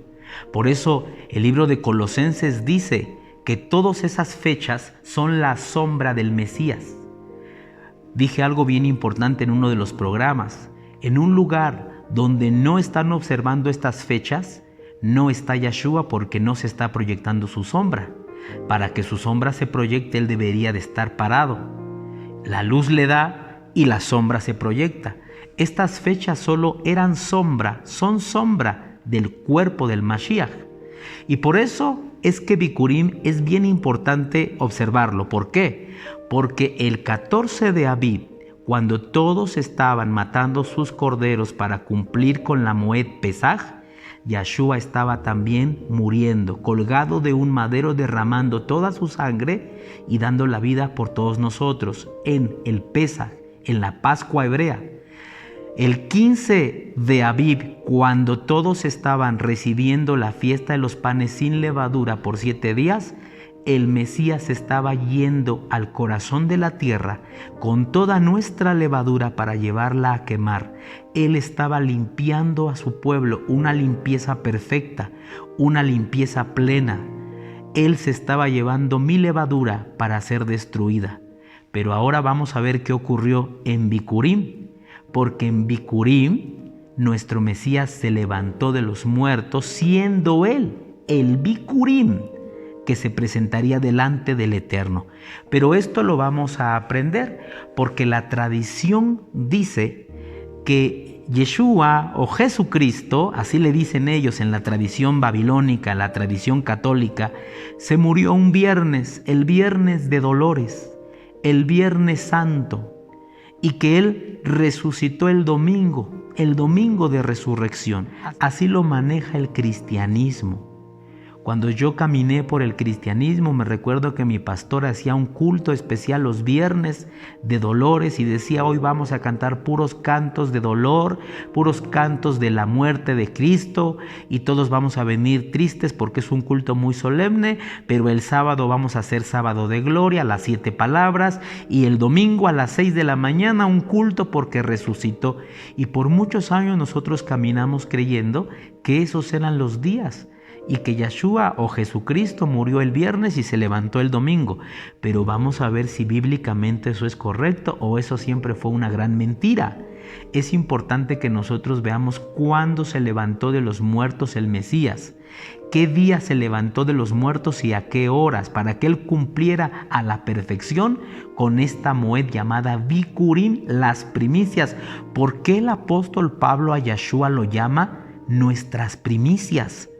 Por eso el libro de Colosenses dice que todas esas fechas son la sombra del Mesías. Dije algo bien importante en uno de los programas. En un lugar donde no están observando estas fechas, no está Yahshua porque no se está proyectando su sombra. Para que su sombra se proyecte, él debería de estar parado. La luz le da y la sombra se proyecta. Estas fechas solo eran sombra, son sombra del cuerpo del Mashiach. Y por eso es que Bikurim es bien importante observarlo. ¿Por qué? Porque el 14 de Aviv, cuando todos estaban matando sus corderos para cumplir con la Moed Pesaj, Yahshua estaba también muriendo, colgado de un madero, derramando toda su sangre y dando la vida por todos nosotros en el Pesaj, en la Pascua hebrea. El 15 de Aviv, cuando todos estaban recibiendo la fiesta de los panes sin levadura por 7 días, el Mesías estaba yendo al corazón de la tierra con toda nuestra levadura para llevarla a quemar. Él estaba limpiando a su pueblo, una limpieza perfecta, una limpieza plena. Él se estaba llevando mi levadura para ser destruida. Pero ahora vamos a ver qué ocurrió en Bikurim, porque en Bikurim nuestro Mesías se levantó de los muertos, siendo él el Bikurim que se presentaría delante del Eterno. Pero esto lo vamos a aprender porque la tradición dice que Yeshua o Jesucristo, así le dicen ellos en la tradición babilónica, la tradición católica, se murió un viernes, el viernes de dolores, el viernes santo, y que Él resucitó el domingo de resurrección. Así lo maneja el cristianismo. Cuando yo caminé por el cristianismo, me recuerdo que mi pastor hacía un culto especial los viernes de dolores y decía: hoy vamos a cantar puros cantos de dolor, puros cantos de la muerte de Cristo, y todos vamos a venir tristes porque es un culto muy solemne, pero el sábado vamos a hacer sábado de gloria, las 7 palabras, y el domingo a las 6 de la mañana un culto porque resucitó. Y por muchos años nosotros caminamos creyendo que esos eran los días, y que Yahshua o Jesucristo murió el viernes y se levantó el domingo. Pero vamos a ver si bíblicamente eso es correcto o eso siempre fue una gran mentira. Es importante que nosotros veamos cuándo se levantó de los muertos el Mesías, qué día se levantó de los muertos y a qué horas, para que Él cumpliera a la perfección con esta Moed llamada Bikurim, las primicias. ¿Por qué el apóstol Pablo a Yahshua lo llama nuestras primicias?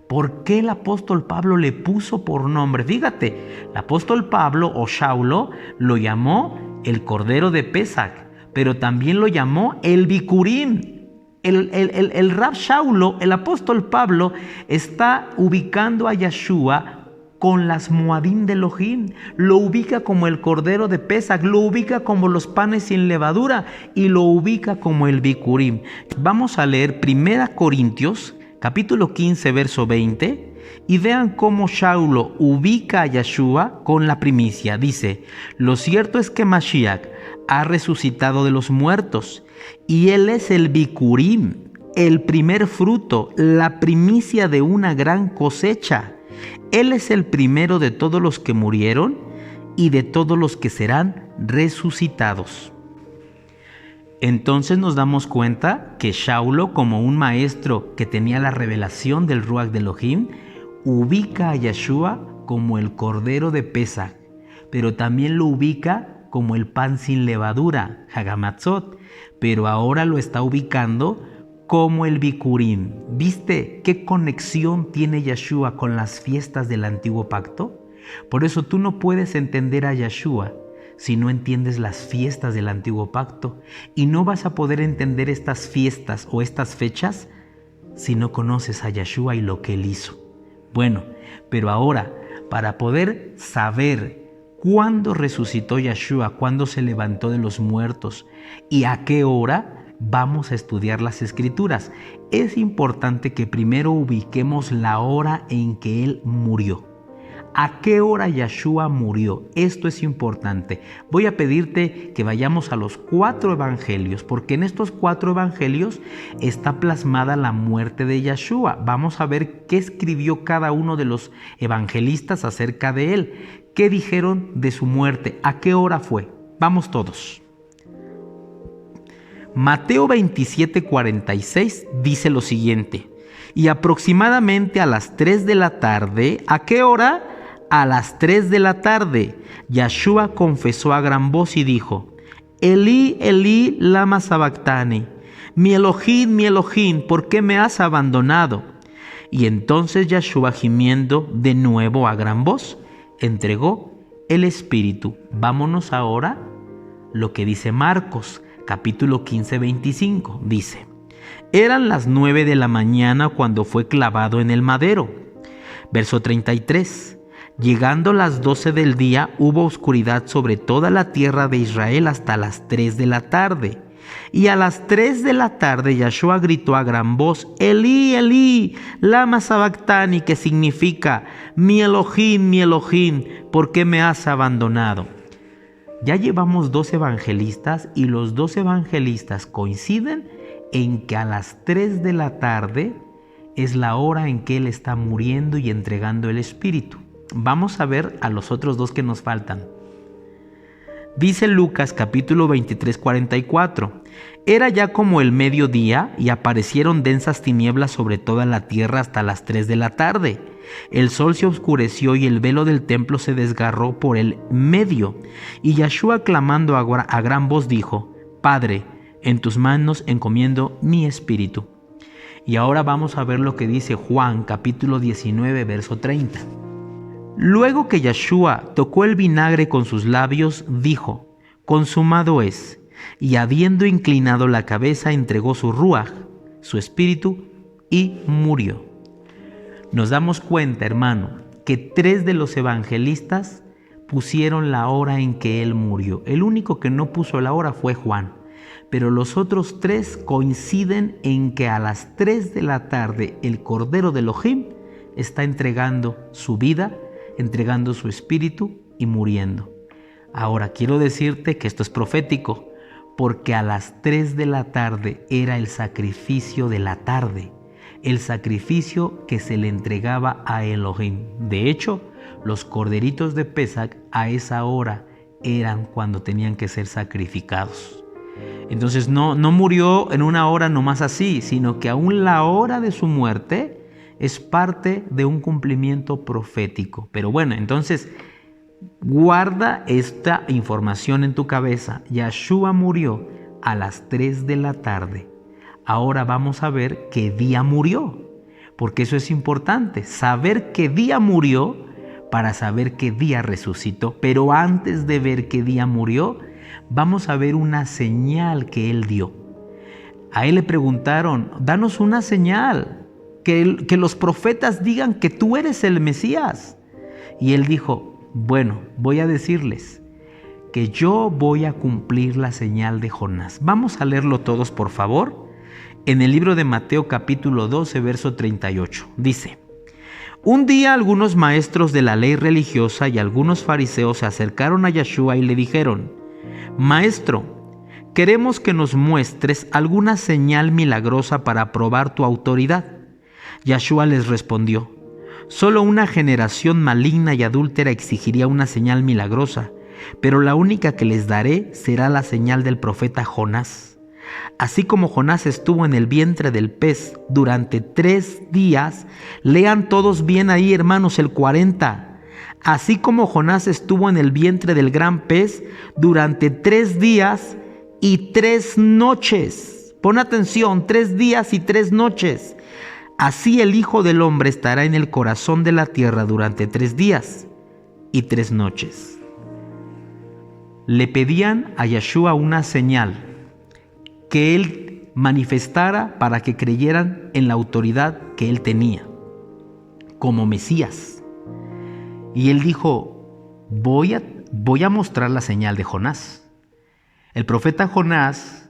¿Por qué el apóstol Pablo le puso por nombre? Fíjate, el apóstol Pablo o Shaulo lo llamó el Cordero de Pesach, pero también lo llamó el Bikurim. El Rab Shaulo, el apóstol Pablo, está ubicando a Yahshua con las Moadim de Elohim. Lo ubica como el Cordero de Pesach, lo ubica como los panes sin levadura y lo ubica como el Bikurim. Vamos a leer 1 Corintios capítulo 15, verso 20, y vean cómo Shaulo ubica a Yahshua con la primicia. Dice: lo cierto es que Mashiach ha resucitado de los muertos, y Él es el Bikurim, el primer fruto, la primicia de una gran cosecha. Él es el primero de todos los que murieron y de todos los que serán resucitados. Entonces nos damos cuenta que Shaulo, como un maestro que tenía la revelación del Ruach de Elohim, ubica a Yahshua como el Cordero de Pesach, pero también lo ubica como el pan sin levadura, Hagamatzot, pero ahora lo está ubicando como el Bikurim. ¿Viste qué conexión tiene Yeshua con las fiestas del Antiguo Pacto? Por eso tú no puedes entender a Yeshua si no entiendes las fiestas del Antiguo Pacto, y no vas a poder entender estas fiestas o estas fechas si no conoces a Yeshua y lo que Él hizo. Bueno, pero ahora, para poder saber cuándo resucitó Yeshua, cuándo se levantó de los muertos y a qué hora, vamos a estudiar las Escrituras. Es importante que primero ubiquemos la hora en que Él murió. ¿A qué hora Yeshua murió? Esto es importante. Voy a pedirte que vayamos a los 4 evangelios, porque en estos 4 evangelios está plasmada la muerte de Yeshua. Vamos a ver qué escribió cada uno de los evangelistas acerca de Él. ¿Qué dijeron de su muerte? ¿A qué hora fue? Vamos todos. Mateo 27:46 dice lo siguiente: y aproximadamente a las 3 de la tarde, ¿a qué hora? A las 3 de la tarde, Yeshua confesó a gran voz y dijo: Elí, Elí, lama sabactani, mi Elohim, ¿por qué me has abandonado? Y entonces Yeshua, gimiendo de nuevo a gran voz, entregó el Espíritu. Vámonos ahora lo que dice Marcos, capítulo 15:25. Dice: eran las 9 de la mañana cuando fue clavado en el madero. Verso 33. Llegando las 12 del día, hubo oscuridad sobre toda la tierra de Israel hasta las 3 de la tarde. Y a las 3 de la tarde, Yeshua gritó a gran voz: Elí, Elí, lama sabactani, que significa: mi Elohim, ¿por qué me has abandonado? Ya llevamos 2 evangelistas y los 2 evangelistas coinciden en que a las 3 de la tarde es la hora en que Él está muriendo y entregando el Espíritu. Vamos a ver a los otros 2 que nos faltan. Dice Lucas capítulo 23:44. Era ya como el mediodía y aparecieron densas tinieblas sobre toda la tierra hasta las 3 de la tarde. El sol se oscureció y el velo del templo se desgarró por el medio. Y Yeshua, clamando a gran voz, dijo: Padre, en tus manos encomiendo mi espíritu. Y ahora vamos a ver lo que dice Juan capítulo 19 verso 30. Luego que Yeshua tocó el vinagre con sus labios, dijo: consumado es. Y habiendo inclinado la cabeza, entregó su ruaj, su espíritu, y murió. Nos damos cuenta, hermano, que 3 de los evangelistas pusieron la hora en que Él murió. El único que no puso la hora fue Juan. Pero los otros 3 coinciden en que a las 3 de la tarde el Cordero de Elohim está entregando su vida, entregando su espíritu y muriendo. Ahora quiero decirte que esto es profético, porque a las 3 de la tarde era el sacrificio de la tarde, el sacrificio que se le entregaba a Elohim. De hecho, los corderitos de Pesach a esa hora eran cuando tenían que ser sacrificados. Entonces no murió en una hora nomás así, sino que aún la hora de su muerte es parte de un cumplimiento profético. Pero bueno, entonces guarda esta información en tu cabeza. Yeshua murió a las 3 de la tarde. Ahora vamos a ver qué día murió, porque eso es importante, saber qué día murió para saber qué día resucitó. Pero antes de ver qué día murió, vamos a ver una señal que Él dio. A Él le preguntaron: danos una señal, que los profetas digan que tú eres el Mesías. Y Él dijo: bueno, voy a decirles que yo voy a cumplir la señal de Jonás. Vamos a leerlo todos, por favor. En el libro de Mateo capítulo 12, verso 38, dice: un día algunos maestros de la ley religiosa y algunos fariseos se acercaron a Yeshua y le dijeron: Maestro, queremos que nos muestres alguna señal milagrosa para probar tu autoridad. Yeshua les respondió: solo una generación maligna y adúltera exigiría una señal milagrosa, pero la única que les daré será la señal del profeta Jonás. Así como Jonás estuvo en el vientre del pez durante 3 días, lean todos bien ahí, hermanos, el 40. Así como Jonás estuvo en el vientre del gran pez durante 3 días y 3 noches. Pon atención, 3 días y 3 noches. Así el Hijo del Hombre estará en el corazón de la tierra durante 3 días y 3 noches. Le pedían a Yeshua una señal que él manifestara para que creyeran en la autoridad que él tenía como Mesías. Y él dijo, voy a mostrar la señal de Jonás. El profeta Jonás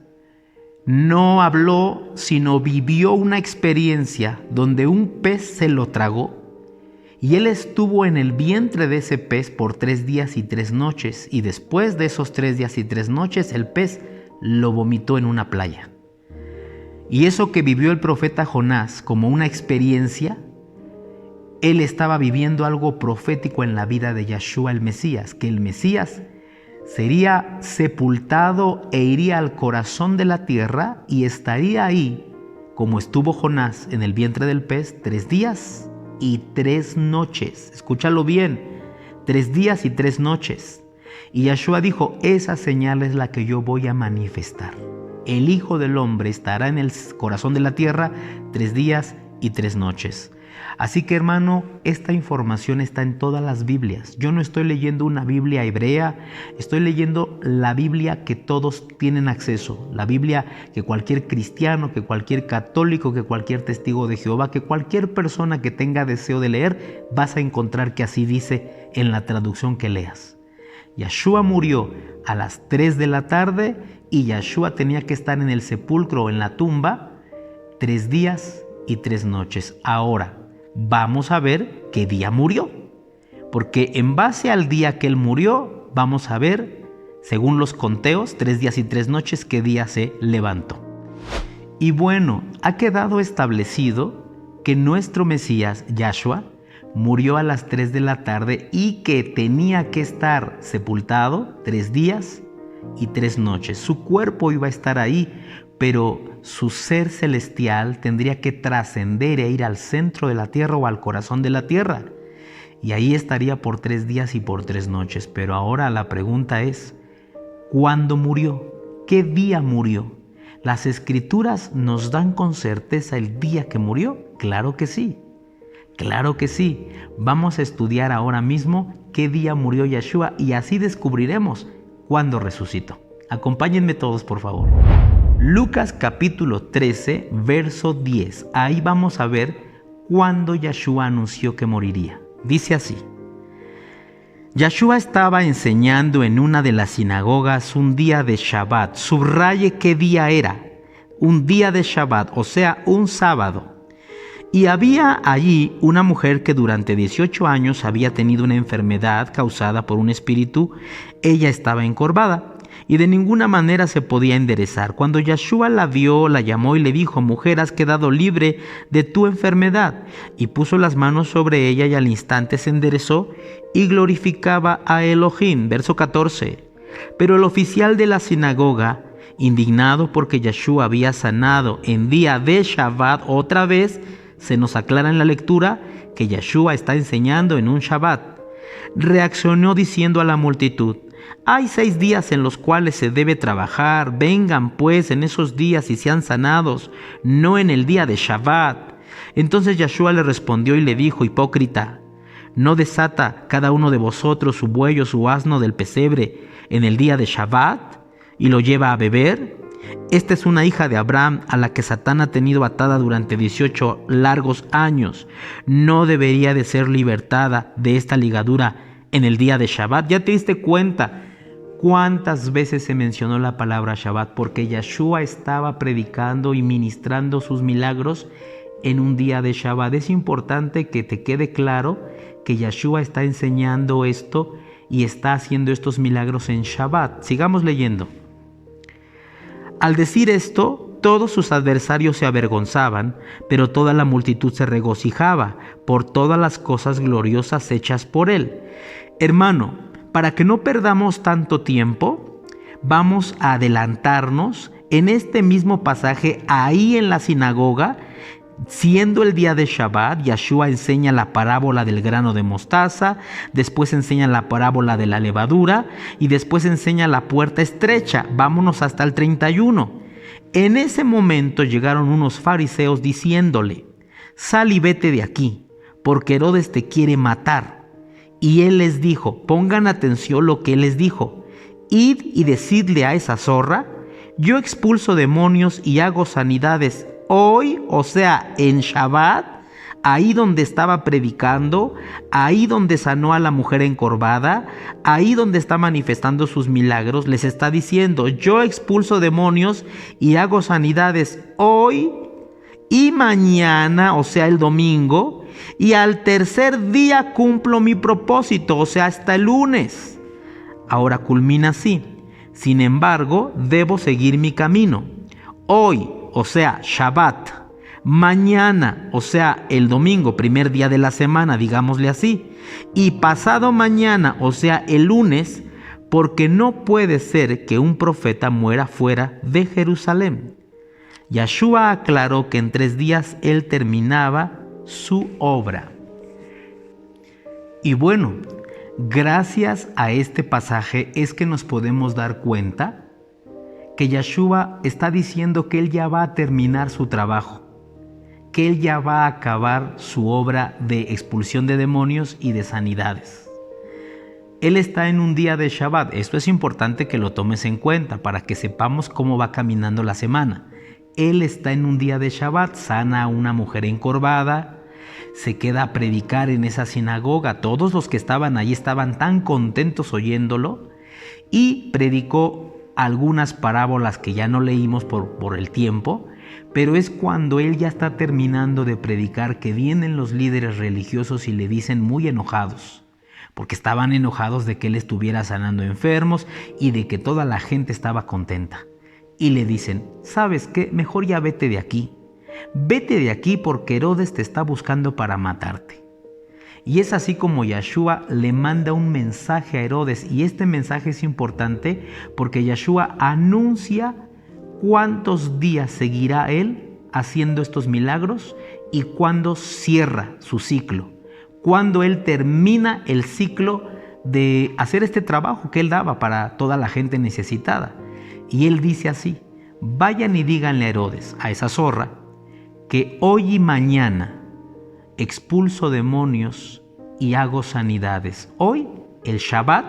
no habló, sino vivió una experiencia donde un pez se lo tragó y él estuvo en el vientre de ese pez por 3 días y 3 noches, y después de esos 3 días y 3 noches el pez lo vomitó en una playa. Y eso que vivió el profeta Jonás como una experiencia, él estaba viviendo algo profético en la vida de Yeshua el Mesías, que el Mesías sería sepultado e iría al corazón de la tierra y estaría ahí, como estuvo Jonás en el vientre del pez, 3 días y 3 noches. Escúchalo bien, 3 días y 3 noches. Y Yeshua dijo, esa señal es la que yo voy a manifestar. El Hijo del Hombre estará en el corazón de la tierra 3 días y 3 noches. Así que, hermano, esta información está en todas las Biblias. Yo no estoy leyendo una Biblia hebrea, estoy leyendo la Biblia que todos tienen acceso, la Biblia que cualquier cristiano, que cualquier católico, que cualquier testigo de Jehová, que cualquier persona que tenga deseo de leer, vas a encontrar que así dice en la traducción que leas. Yeshua murió a las 3 de la tarde y Yeshua tenía que estar en el sepulcro o en la tumba 3 días y 3 noches. Ahora, vamos a ver qué día murió, porque en base al día que él murió, vamos a ver, según los conteos, 3 días y 3 noches, qué día se levantó. Y bueno, ha quedado establecido que nuestro Mesías, Yahshua, murió a las 3 de la tarde y que tenía que estar sepultado 3 días y 3 noches. Su cuerpo iba a estar ahí, pero su ser celestial tendría que trascender e ir al centro de la tierra o al corazón de la tierra. Y ahí estaría por 3 días y por 3 noches. Pero ahora la pregunta es, ¿cuándo murió? ¿Qué día murió? ¿Las Escrituras nos dan con certeza el día que murió? Claro que sí. Claro que sí. Vamos a estudiar ahora mismo qué día murió Yeshua y así descubriremos cuándo resucitó. Acompáñenme todos, por favor. Lucas capítulo 13, verso 10. Ahí vamos a ver cuándo Yeshua anunció que moriría. Dice así. Yeshua estaba enseñando en una de las sinagogas un día de Shabbat. Subraye qué día era. Un día de Shabbat, o sea, un sábado. Y había allí una mujer que durante 18 años había tenido una enfermedad causada por un espíritu. Ella estaba encorvada y de ninguna manera se podía enderezar. Cuando Yeshua la vio, la llamó y le dijo, mujer, has quedado libre de tu enfermedad. Y puso las manos sobre ella y al instante se enderezó y glorificaba a Elohim. Verso 14. Pero el oficial de la sinagoga, indignado porque Yeshua había sanado en día de Shabbat otra vez, se nos aclara en la lectura que Yeshua está enseñando en un Shabbat. Reaccionó diciendo a la multitud, hay 6 días en los cuales se debe trabajar, vengan pues en esos días y sean sanados, no en el día de Shabbat. Entonces Yeshua le respondió y le dijo, hipócrita, ¿no desata cada uno de vosotros su buey o su asno del pesebre en el día de Shabbat y lo lleva a beber? Esta es una hija de Abraham a la que Satán ha tenido atada durante 18 largos años. No debería de ser libertada de esta ligadura en el día de Shabbat. ¿Ya te diste cuenta cuántas veces se mencionó la palabra Shabbat? Porque Yeshua estaba predicando y ministrando sus milagros en un día de Shabbat. Es importante que te quede claro que Yeshua está enseñando esto y está haciendo estos milagros en Shabbat. Sigamos leyendo. Al decir esto, todos sus adversarios se avergonzaban, pero toda la multitud se regocijaba por todas las cosas gloriosas hechas por él. Hermano, para que no perdamos tanto tiempo, vamos a adelantarnos en este mismo pasaje, ahí en la sinagoga. Siendo el día de Shabbat, Yeshua enseña la parábola del grano de mostaza, después enseña la parábola de la levadura y después enseña la puerta estrecha. Vámonos hasta el 31. En ese momento llegaron unos fariseos diciéndole: sal y vete de aquí, porque Herodes te quiere matar. Y él les dijo, pongan atención lo que él les dijo: id y decidle a esa zorra, yo expulso demonios y hago sanidades hoy, o sea, en Shabbat, ahí donde estaba predicando, ahí donde sanó a la mujer encorvada, ahí donde está manifestando sus milagros. Les está diciendo: yo expulso demonios y hago sanidades hoy y mañana, o sea, el domingo, y al tercer día cumplo mi propósito, o sea, hasta el lunes. Ahora culmina así: sin embargo, debo seguir mi camino. Hoy, o sea, Shabbat, mañana, o sea, el domingo, primer día de la semana, digámosle así, y pasado mañana, o sea, el lunes, porque no puede ser que un profeta muera fuera de Jerusalén. Yeshua aclaró que en 3 días él terminaba su obra. Y bueno, gracias a este pasaje es que nos podemos dar cuenta que Yeshua está diciendo que él ya va a terminar su trabajo, que él ya va a acabar su obra de expulsión de demonios y de sanidades. Él está en un día de Shabbat. Esto es importante que lo tomes en cuenta para que sepamos cómo va caminando la semana. Él está en un día de Shabbat, sana a una mujer encorvada, se queda a predicar en esa sinagoga. Todos los que estaban allí estaban tan contentos oyéndolo, y predicó algunas parábolas que ya no leímos por el tiempo, pero es cuando él ya está terminando de predicar que vienen los líderes religiosos y le dicen, muy enojados, porque estaban enojados de que él estuviera sanando enfermos y de que toda la gente estaba contenta. Y le dicen, ¿sabes qué? Mejor ya vete de aquí. Vete de aquí porque Herodes te está buscando para matarte. Y es así como Yeshua le manda un mensaje a Herodes. Y este mensaje es importante porque Yeshua anuncia cuántos días seguirá él haciendo estos milagros y cuándo cierra su ciclo. Cuando él termina el ciclo de hacer este trabajo que él daba para toda la gente necesitada. Y él dice así: vayan y díganle a Herodes, a esa zorra, que hoy y mañana expulso demonios y hago sanidades. Hoy, el Shabbat,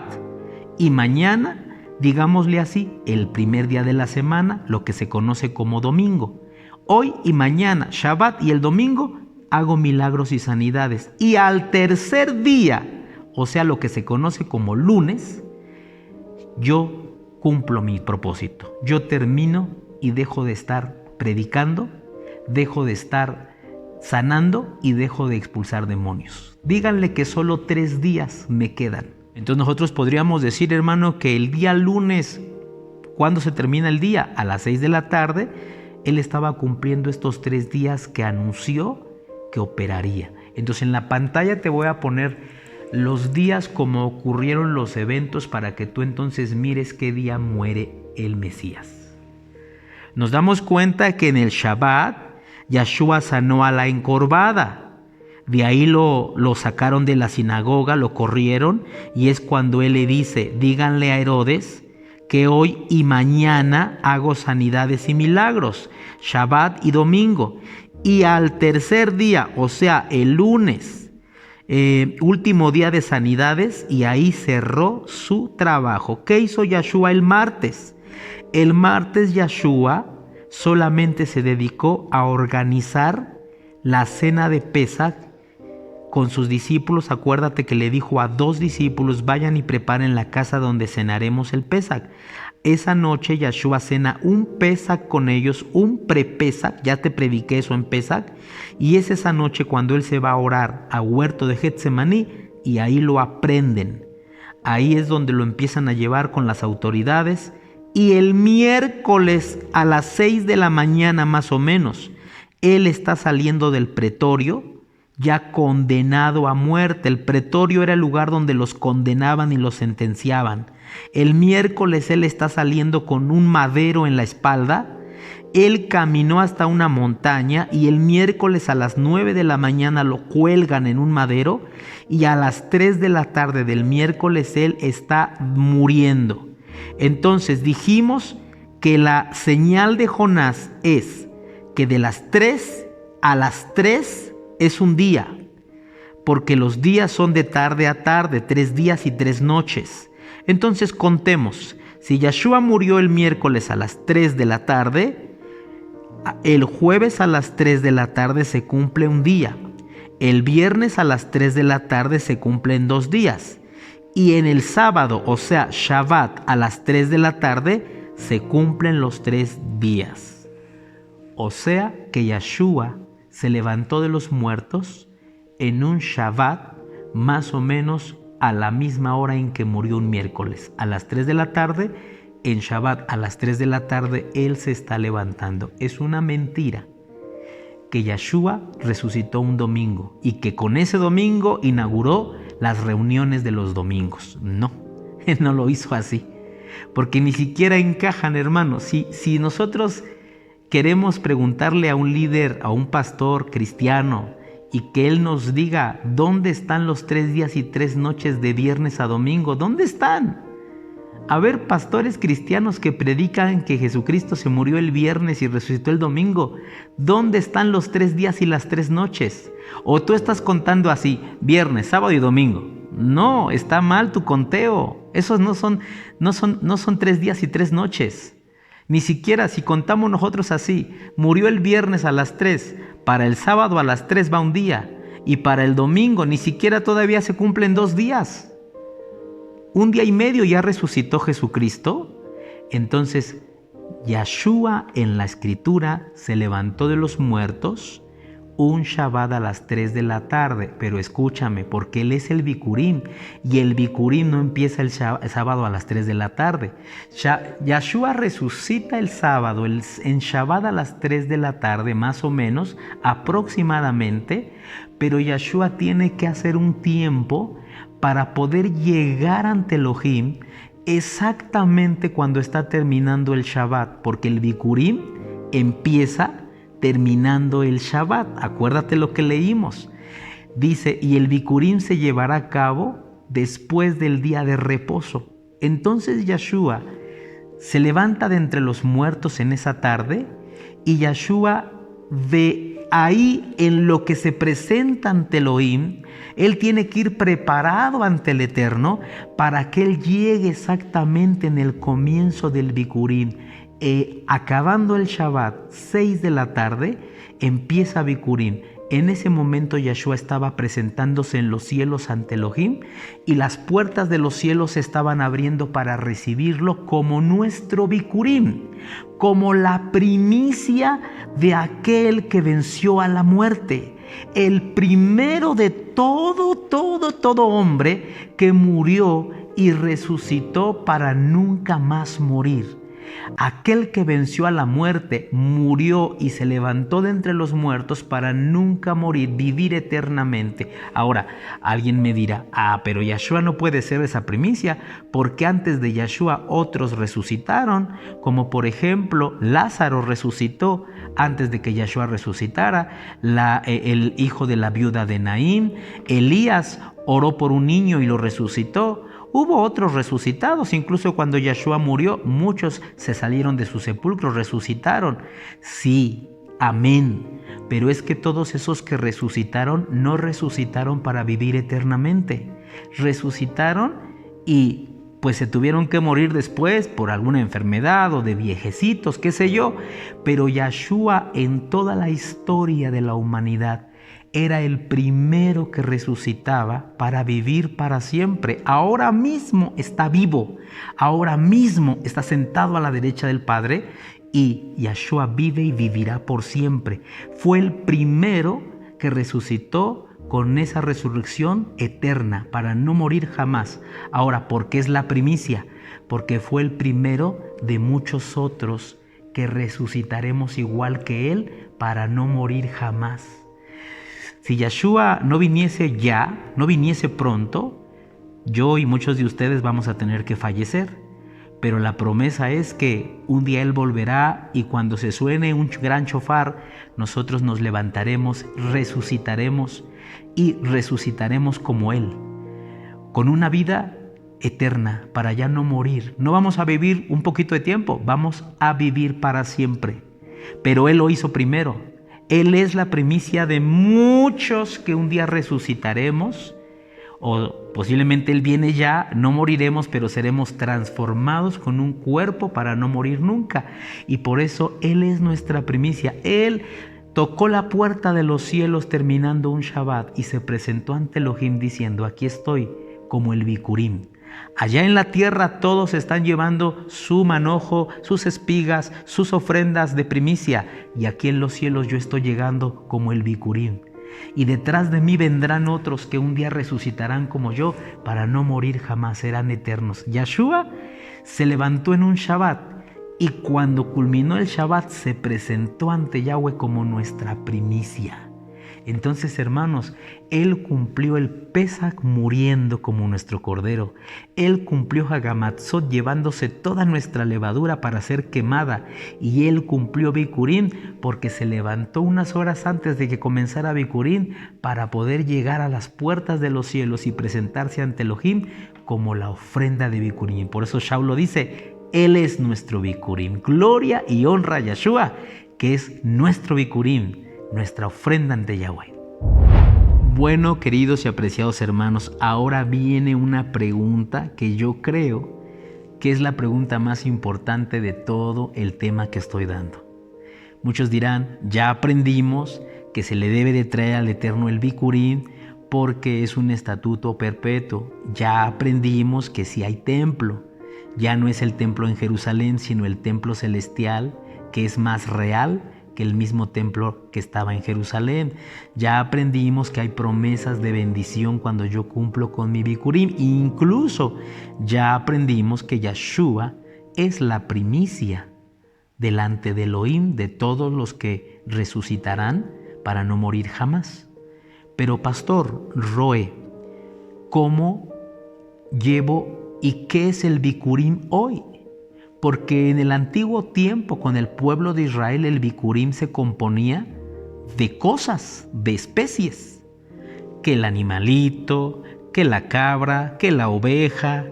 y mañana, digámosle así, el primer día de la semana, lo que se conoce como domingo. Hoy y mañana, Shabbat y el domingo, hago milagros y sanidades. Y al tercer día, o sea, lo que se conoce como lunes, yo cumplo mi propósito. Yo termino y dejo de estar predicando, dejo de estar sanando y dejo de expulsar demonios. Díganle que solo 3 días me quedan. Entonces nosotros podríamos decir, hermano, que el día lunes, ¿cuándo se termina el día? A las 6 de la tarde, él estaba cumpliendo estos 3 días que anunció que operaría. Entonces en la pantalla te voy a poner los días como ocurrieron los eventos para que tú entonces mires qué día muere el Mesías. Nos damos cuenta que en el Shabbat Yeshua sanó a la encorvada. De ahí lo sacaron de la sinagoga, lo corrieron, y es cuando él le dice, díganle a Herodes que hoy y mañana hago sanidades y milagros, Shabbat y domingo. Y al tercer día, o sea, el lunes, último día de sanidades, y ahí cerró su trabajo. ¿Qué hizo Yeshua el martes? El martes Yeshua solamente se dedicó a organizar la cena de Pesach con sus discípulos. Acuérdate que le dijo a 2 discípulos, vayan y preparen la casa donde cenaremos el Pesach. Esa noche Yeshua cena un Pesach con ellos, un pre-Pesach, ya te prediqué eso en Pesach, y es esa noche cuando él se va a orar a huerto de Getsemaní, y ahí lo aprenden. Ahí es donde lo empiezan a llevar con las autoridades, y el miércoles a las 6 de la mañana más o menos, él está saliendo del pretorio, ya condenado a muerte. El pretorio era el lugar donde los condenaban y los sentenciaban. El miércoles él está saliendo con un madero en la espalda. Él caminó hasta una montaña y el miércoles a las 9 de la mañana lo cuelgan en un madero, y a las 3 de la tarde del miércoles él está muriendo. Entonces dijimos que la señal de Jonás es que de las 3 a las 3 es un día, porque los días son de tarde a tarde, 3 días y 3 noches. Entonces contemos, si Yeshua murió el miércoles a las 3 de la tarde, el jueves a las 3 de la tarde se cumple un día, el viernes a las 3 de la tarde se cumplen 2 días, y en el sábado, o sea, Shabbat, a las 3 de la tarde, se cumplen los 3 días. O sea que Yeshua se levantó de los muertos en un Shabbat más o menos a la misma hora en que murió un miércoles, a las 3 de la tarde. En Shabbat a las 3 de la tarde Él se está levantando. Es una mentira que Yeshua resucitó un domingo y que con ese domingo inauguró las reuniones de los domingos. No, Él no lo hizo así, porque ni siquiera encajan, hermanos. Si nosotros queremos preguntarle a un líder, a un pastor cristiano, y que él nos diga dónde están los 3 días y 3 noches de viernes a domingo, ¿dónde están? A ver, pastores cristianos que predican que Jesucristo se murió el viernes y resucitó el domingo, ¿dónde están los 3 días y las 3 noches? O tú estás contando así, viernes, sábado y domingo. No, está mal tu conteo. Esos no son 3 días y 3 noches. Ni siquiera si contamos nosotros así, murió el viernes a las 3, para el sábado a las 3 va un día, y para el domingo ni siquiera todavía se cumplen 2 días. 1 día y medio ya resucitó Jesucristo. Entonces, Yeshua en la Escritura se levantó de los muertos un Shabbat a las 3 de la tarde. Pero escúchame, porque Él es el Bikurim, y el Bikurim no empieza el sábado a las 3 de la tarde. Yeshua resucita el sábado, en Shabbat a las 3 de la tarde, más o menos, aproximadamente, pero Yeshua tiene que hacer un tiempo para poder llegar ante Elohim exactamente cuando está terminando el Shabbat, porque el Bikurim empieza terminando el Shabbat. Acuérdate lo que leímos. Dice, y el Bikurim se llevará a cabo después del día de reposo. Entonces Yeshua se levanta de entre los muertos en esa tarde, y Yeshua de ahí, en lo que se presenta ante Elohim, Él tiene que ir preparado ante el Eterno para que Él llegue exactamente en el comienzo del Bikurim. Acabando el Shabbat, 6 de la tarde, empieza Bikurim. En ese momento Yeshua estaba presentándose en los cielos ante Elohim, y las puertas de los cielos se estaban abriendo para recibirlo como nuestro Bikurim, como la primicia de aquel que venció a la muerte, el primero de todo hombre que murió y resucitó para nunca más morir. Aquel que venció a la muerte, murió y se levantó de entre los muertos para nunca morir, vivir eternamente. Ahora, alguien me dirá, pero Yeshua no puede ser esa primicia, porque antes de Yeshua otros resucitaron, como por ejemplo Lázaro resucitó antes de que Yeshua resucitara, el hijo de la viuda de Naín, Elías oró por un niño y lo resucitó. Hubo otros resucitados, incluso cuando Yeshua murió, muchos se salieron de sus sepulcros, resucitaron. Sí, amén. Pero es que todos esos que resucitaron no resucitaron para vivir eternamente. Resucitaron y pues se tuvieron que morir después por alguna enfermedad o de viejecitos, qué sé yo. Pero Yeshua en toda la historia de la humanidad era el primero que resucitaba para vivir para siempre. Ahora mismo está vivo, ahora mismo está sentado a la derecha del Padre, y Yeshua vive y vivirá por siempre. Fue el primero que resucitó con esa resurrección eterna para no morir jamás. Ahora, ¿por qué es la primicia? Porque fue el primero de muchos otros que resucitaremos igual que Él para no morir jamás. Si Yeshua no viniese ya, no viniese pronto, yo y muchos de ustedes vamos a tener que fallecer. Pero la promesa es que un día Él volverá, y cuando se suene un gran shofar, nosotros nos levantaremos, resucitaremos y resucitaremos como Él, con una vida eterna, para ya no morir. No vamos a vivir un poquito de tiempo, vamos a vivir para siempre. Pero Él lo hizo primero. Él es la primicia de muchos que un día resucitaremos, o posiblemente Él viene ya, no moriremos, pero seremos transformados con un cuerpo para no morir nunca. Y por eso Él es nuestra primicia. Él tocó la puerta de los cielos terminando un Shabbat y se presentó ante Elohim diciendo: aquí estoy, como el Bikurim. Allá en la tierra todos están llevando su manojo, sus espigas, sus ofrendas de primicia, y aquí en los cielos yo estoy llegando como el Bikurim. Y detrás de mí vendrán otros que un día resucitarán como yo para no morir jamás, serán eternos. Yahshua se levantó en un Shabbat y cuando culminó el Shabbat se presentó ante Yahweh como nuestra primicia. Entonces, hermanos, Él cumplió el Pesach muriendo como nuestro cordero. Él cumplió Hagamatzot llevándose toda nuestra levadura para ser quemada. Y Él cumplió Bikurim porque se levantó unas horas antes de que comenzara Bikurim para poder llegar a las puertas de los cielos y presentarse ante Elohim como la ofrenda de Bikurim. Por eso Shaul dice: Él es nuestro Bikurim. Gloria y honra a Yahshua, que es nuestro Bikurim, nuestra ofrenda ante Yahweh. Bueno, queridos y apreciados hermanos, ahora viene una pregunta que yo creo que es la pregunta más importante de todo el tema que estoy dando. Muchos dirán: ya aprendimos que se le debe de traer al Eterno el Bikurim porque es un estatuto perpetuo. Ya aprendimos que si hay templo, ya no es el templo en Jerusalén, sino el templo celestial, que es más real que el mismo templo que estaba en Jerusalén. Ya aprendimos que hay promesas de bendición cuando yo cumplo con mi Bikurim. Incluso ya aprendimos que Yahshua es la primicia delante de Elohim de todos los que resucitarán para no morir jamás. Pero pastor Roe, ¿cómo llevo y qué es el Bikurim hoy? Porque en el antiguo tiempo con el pueblo de Israel el Bikurim se componía de cosas, de especies. Que el animalito, que la cabra, que la oveja,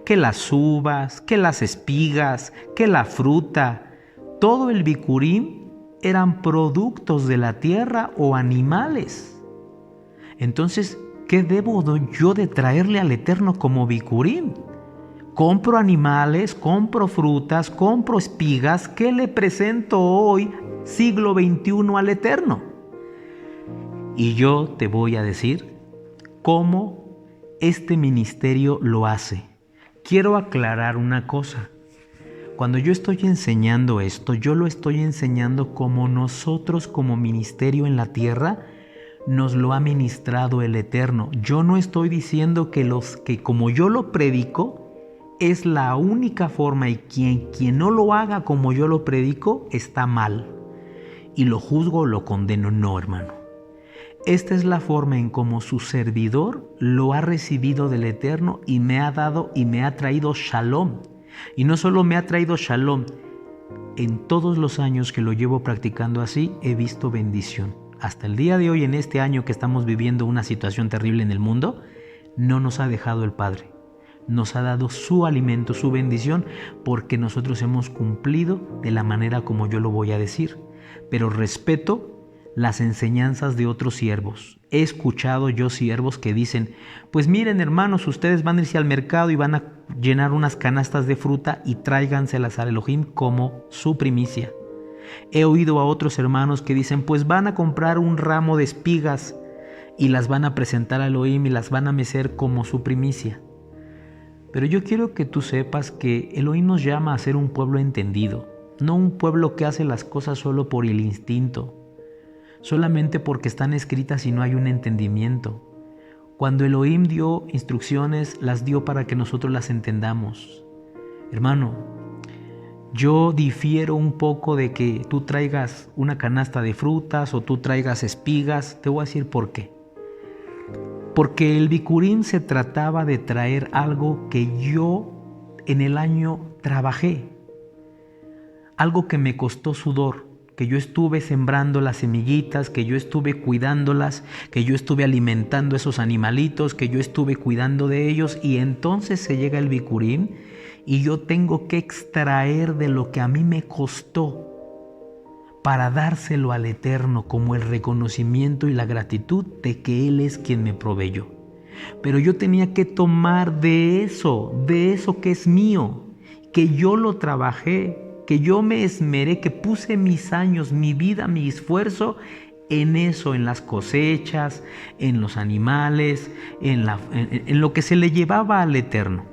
que las uvas, que las espigas, que la fruta. Todo el Bikurim eran productos de la tierra o animales. Entonces, ¿qué debo yo de traerle al Eterno como Bikurim? Compro animales, compro frutas, compro espigas. ¿Qué le presento hoy, siglo XXI, al Eterno? Y yo te voy a decir cómo este ministerio lo hace. Quiero aclarar una cosa. Cuando yo estoy enseñando esto, yo lo estoy enseñando como nosotros como ministerio en la tierra nos lo ha ministrado el Eterno. Yo no estoy diciendo que como yo lo predico, es la única forma y quien no lo haga como yo lo predico está mal y lo juzgo o lo condeno. No, hermano. Esta es la forma en cómo su servidor lo ha recibido del Eterno y me ha dado y me ha traído shalom. Y no solo me ha traído shalom, en todos los años que lo llevo practicando así he visto bendición. Hasta el día de hoy, en este año que estamos viviendo una situación terrible en el mundo, no nos ha dejado el Padre. Nos ha dado su alimento, su bendición, porque nosotros hemos cumplido de la manera como yo lo voy a decir. Pero respeto las enseñanzas de otros siervos. He escuchado yo siervos que dicen: pues miren, hermanos, ustedes van a irse al mercado y van a llenar unas canastas de fruta y tráiganselas al Elohim como su primicia. He oído a otros hermanos que dicen: pues van a comprar un ramo de espigas y las van a presentar al Elohim y las van a mecer como su primicia. Pero yo quiero que tú sepas que Elohim nos llama a ser un pueblo entendido, no un pueblo que hace las cosas solo por el instinto, solamente porque están escritas y no hay un entendimiento. Cuando Elohim dio instrucciones, las dio para que nosotros las entendamos. Hermano, yo difiero un poco de que tú traigas una canasta de frutas o tú traigas espigas. Te voy a decir por qué. Porque el Bikurim se trataba de traer algo que yo en el año trabajé, algo que me costó sudor, que yo estuve sembrando las semillitas, que yo estuve cuidándolas, que yo estuve alimentando esos animalitos, que yo estuve cuidando de ellos, y entonces se llega el bicurín y yo tengo que extraer de lo que a mí me costó para dárselo al Eterno como el reconocimiento y la gratitud de que Él es quien me proveyó. Pero yo tenía que tomar de eso que es mío, que yo lo trabajé, que yo me esmeré, que puse mis años, mi vida, mi esfuerzo en eso, en las cosechas, en los animales, en lo que se le llevaba al Eterno.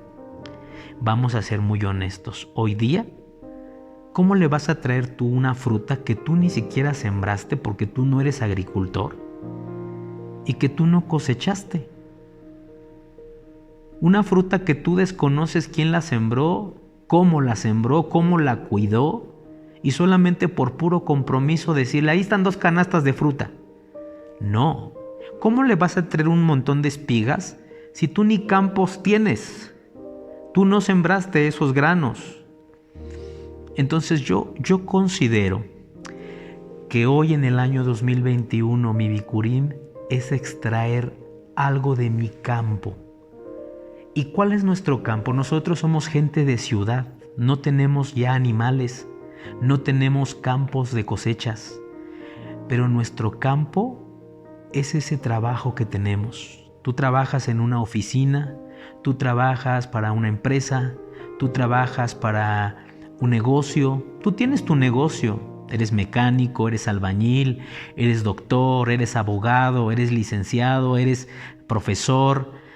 Vamos a ser muy honestos. Hoy día, ¿cómo le vas a traer tú una fruta que tú ni siquiera sembraste porque tú no eres agricultor y que tú no cosechaste? Una fruta que tú desconoces quién la sembró, cómo la cuidó, y solamente por puro compromiso decirle, ahí están 2 canastas de fruta. No. ¿Cómo le vas a traer un montón de espigas si tú ni campos tienes? Tú no sembraste esos granos. Entonces yo considero que hoy en el año 2021 mi bicurín es extraer algo de mi campo. ¿Y cuál es nuestro campo? Nosotros somos gente de ciudad, no tenemos ya animales, no tenemos campos de cosechas, pero nuestro campo es ese trabajo que tenemos. Tú trabajas en una oficina, tú trabajas para una empresa, tú trabajas para un negocio, tú tienes tu negocio, eres mecánico, eres albañil, eres doctor, eres abogado, eres licenciado, eres profesor.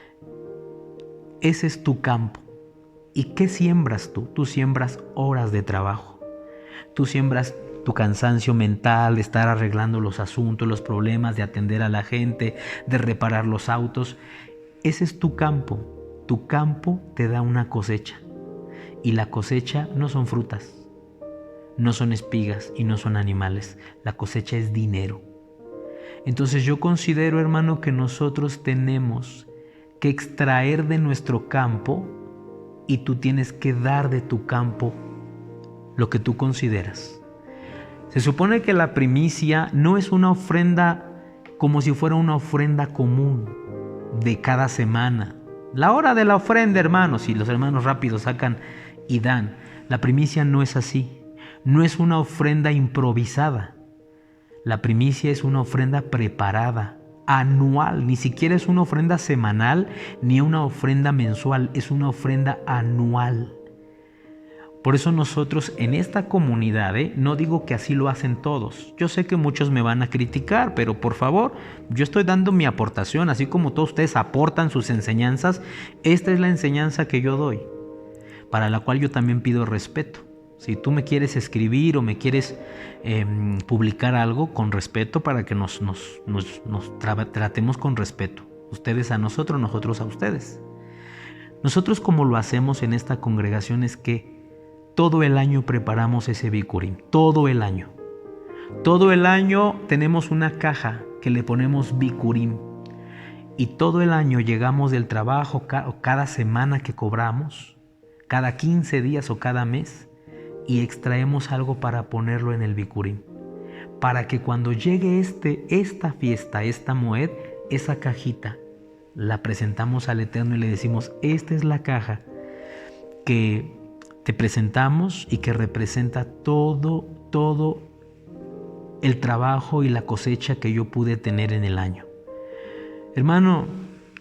Ese es tu campo. ¿Y qué siembras tú? Tú siembras horas de trabajo. Tú siembras tu cansancio mental de estar arreglando los asuntos, los problemas, de atender a la gente, de reparar los autos. Ese es tu campo. Tu campo te da una cosecha. Y la cosecha no son frutas, no son espigas y no son animales. La cosecha es dinero. Entonces yo considero, hermano, que nosotros tenemos que extraer de nuestro campo, y tú tienes que dar de tu campo lo que tú consideras. Se supone que la primicia no es una ofrenda como si fuera una ofrenda común de cada semana. La hora de la ofrenda, hermanos, y los hermanos rápidos sacan y dan. La primicia no es así. No es una ofrenda improvisada. La primicia es una ofrenda preparada, anual. Ni siquiera es una ofrenda semanal ni una ofrenda mensual. Es una ofrenda anual. Por eso nosotros en esta comunidad, no digo que así lo hacen todos. Yo sé que muchos me van a criticar, pero por favor, yo estoy dando mi aportación, así como todos ustedes aportan sus enseñanzas. Esta es la enseñanza que yo doy, para la cual yo también pido respeto. Si tú me quieres escribir o me quieres publicar algo, con respeto, para que nos tratemos con respeto. Ustedes a nosotros, nosotros a ustedes. Nosotros, como lo hacemos en esta congregación, es que todo el año preparamos ese bicurín. Todo el año. Todo el año tenemos una caja que le ponemos bicurín. Y todo el año llegamos del trabajo, cada semana que cobramos, cada 15 días o cada mes, y extraemos algo para ponerlo en el bicurín, para que cuando llegue esta fiesta, esta moed, esa cajita la presentamos al Eterno y le decimos: esta es la caja que te presentamos y que representa todo el trabajo y la cosecha que yo pude tener en el año. Hermano,